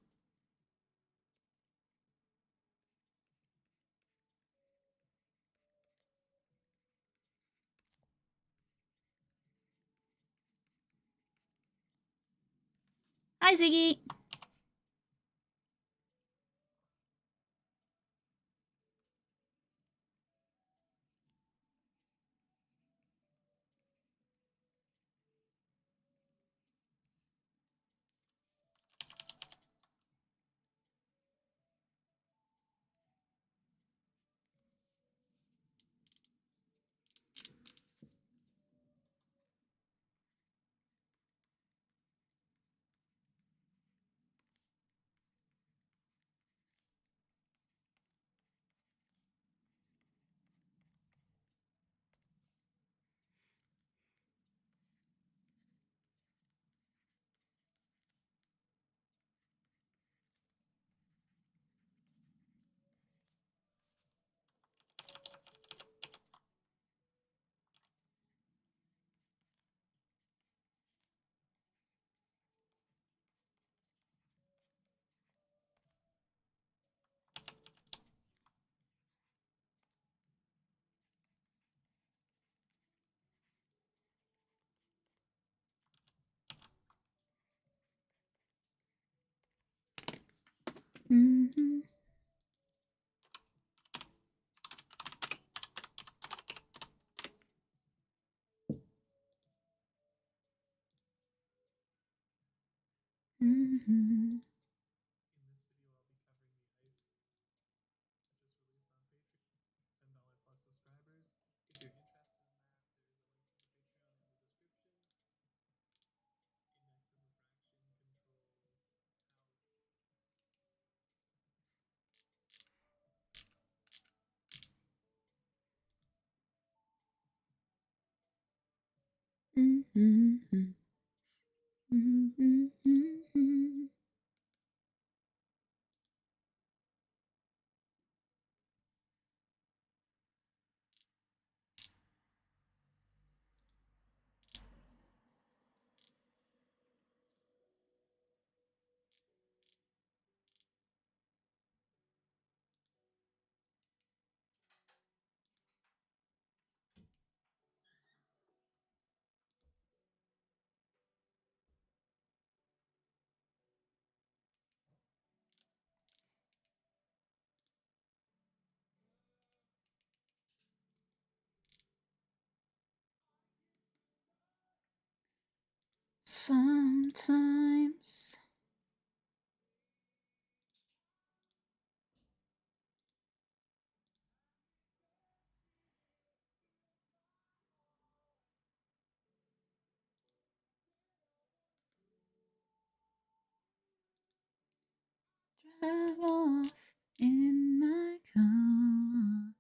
Speaker 1: Hi, Ziggy. Mm-hmm. Mm-hmm. Mm-hmm. Mm-hmm. Sometimes. Drive off in my car.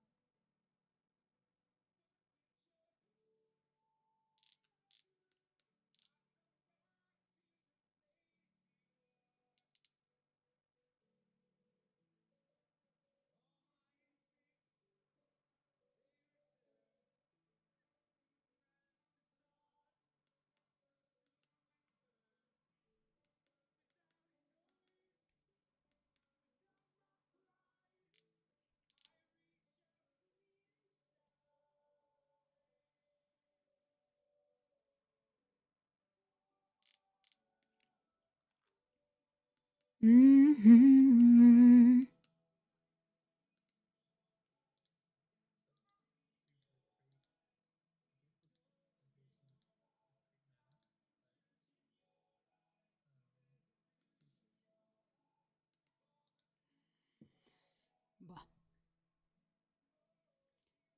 Speaker 1: Mm-hmm.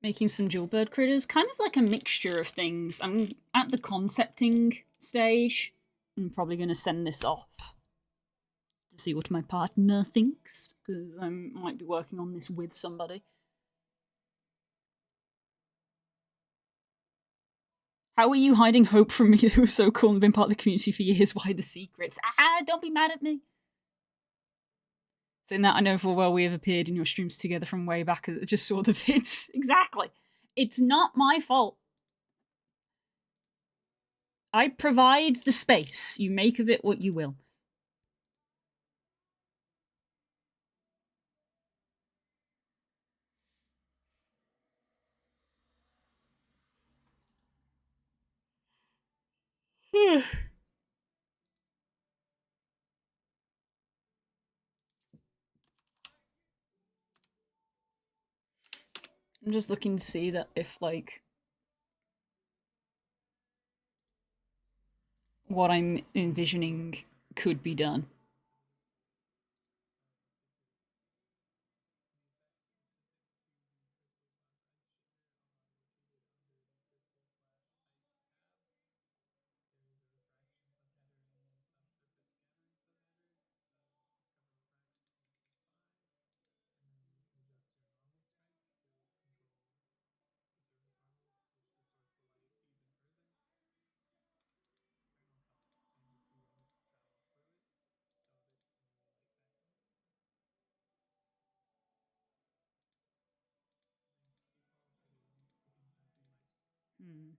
Speaker 1: Making some jewelbird critters, kind of like a mixture of things. I'm at the concepting stage. I'm probably going to send this off to see what my partner thinks, because I might be working on this with somebody. How are you hiding hope from me that was so cool and been part of the community for years? Why the secrets? Ah, don't be mad at me. Saying that, I know full well we have appeared in your streams together from way back. I just saw the vids. Exactly. It's not my fault. I provide the space. You make of it what you will. I'm just looking to see that if, like, what I'm envisioning could be done. Hmm.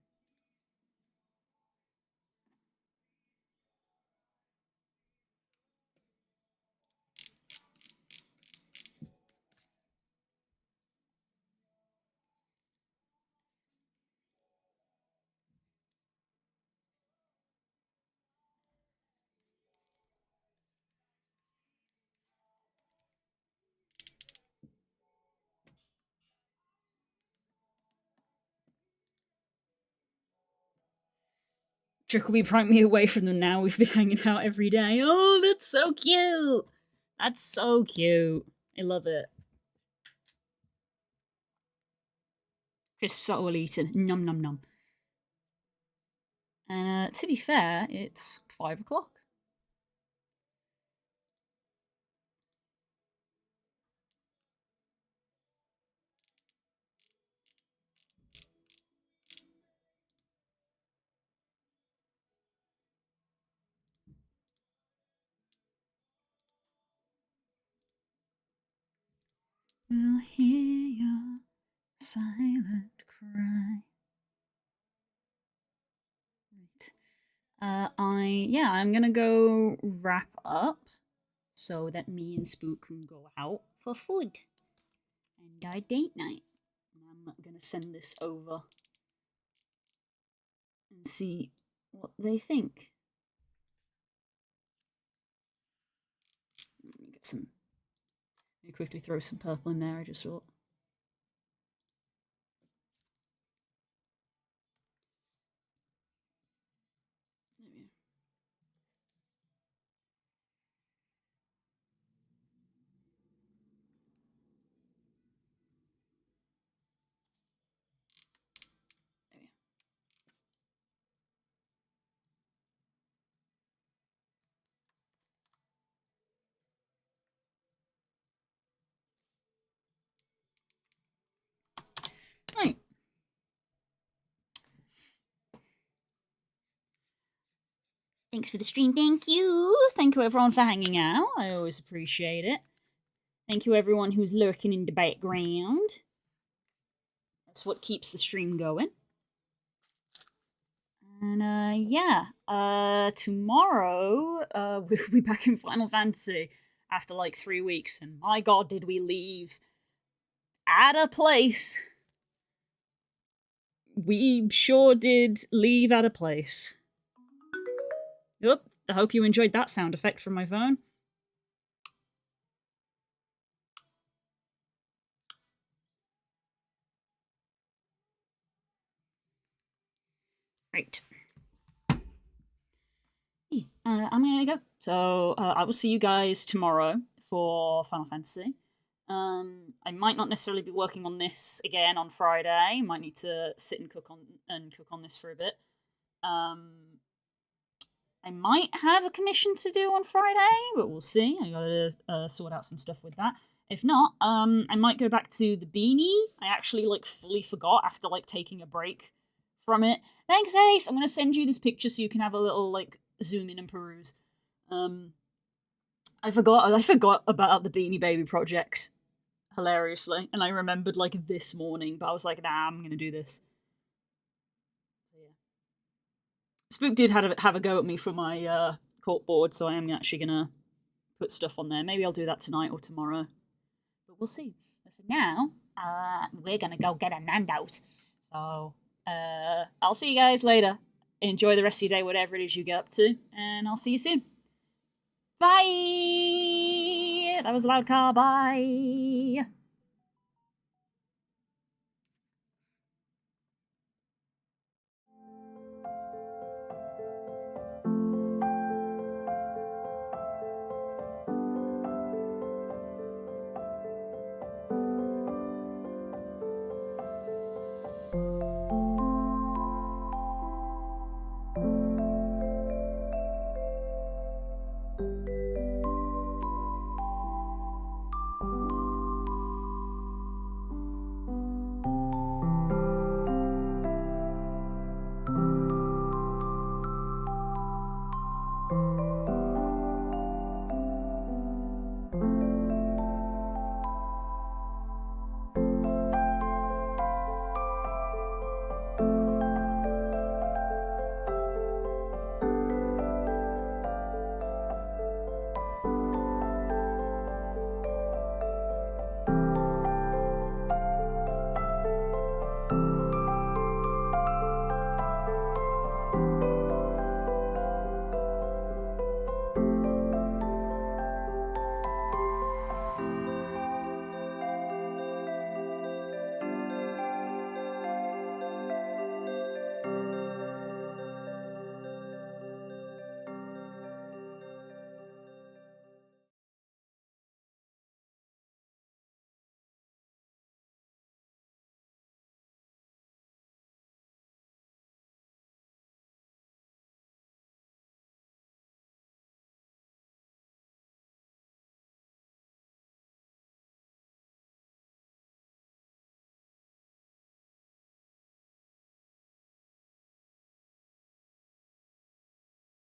Speaker 1: Jacoby primed me away from them now. We've been hanging out every day. Oh, that's so cute. That's so cute. I love it. Crisps are all eaten. Num num num. And to be fair, it's 5 o'clock. We'll hear your silent cry. Right. I'm gonna go wrap up so that me and Spook can go out for food and our date night. And I'm gonna send this over and see what they think. Let me get some. Let me quickly throw some purple in there. I just thought. There we go. There we go. Right. Thanks for the stream. Thank you. Thank you, everyone, for hanging out. I always appreciate it. Thank you, everyone who's lurking in the background. That's what keeps the stream going. And tomorrow we'll be back in Final Fantasy after like 3 weeks. And my god, did we leave at a place. We sure did leave at a place. Yep, I hope you enjoyed that sound effect from my phone. Right. I'm gonna go. So I will see you guys tomorrow for Final Fantasy. I might not necessarily be working on this again on Friday. Might need to sit and cook on this for a bit. I might have a commission to do on Friday, but we'll see. I gotta sort out some stuff with that. If not, I might go back to the beanie. I actually like fully forgot after like taking a break from it. Thanks, Ace. I'm gonna send you this picture so you can have a little like zoom in and peruse. I forgot about the Beanie Baby project, hilariously, and I remembered like this morning, but I was like, nah, I'm gonna do this. So yeah, Spook did have a go at me for my cork board, so I am actually gonna put stuff on there. Maybe I'll do that tonight or tomorrow, but we'll see. But for now, we're gonna go get a Nando's. So I'll see you guys later. Enjoy the rest of your day, whatever it is you get up to, and I'll see you soon. Bye! That was a loud car. Bye!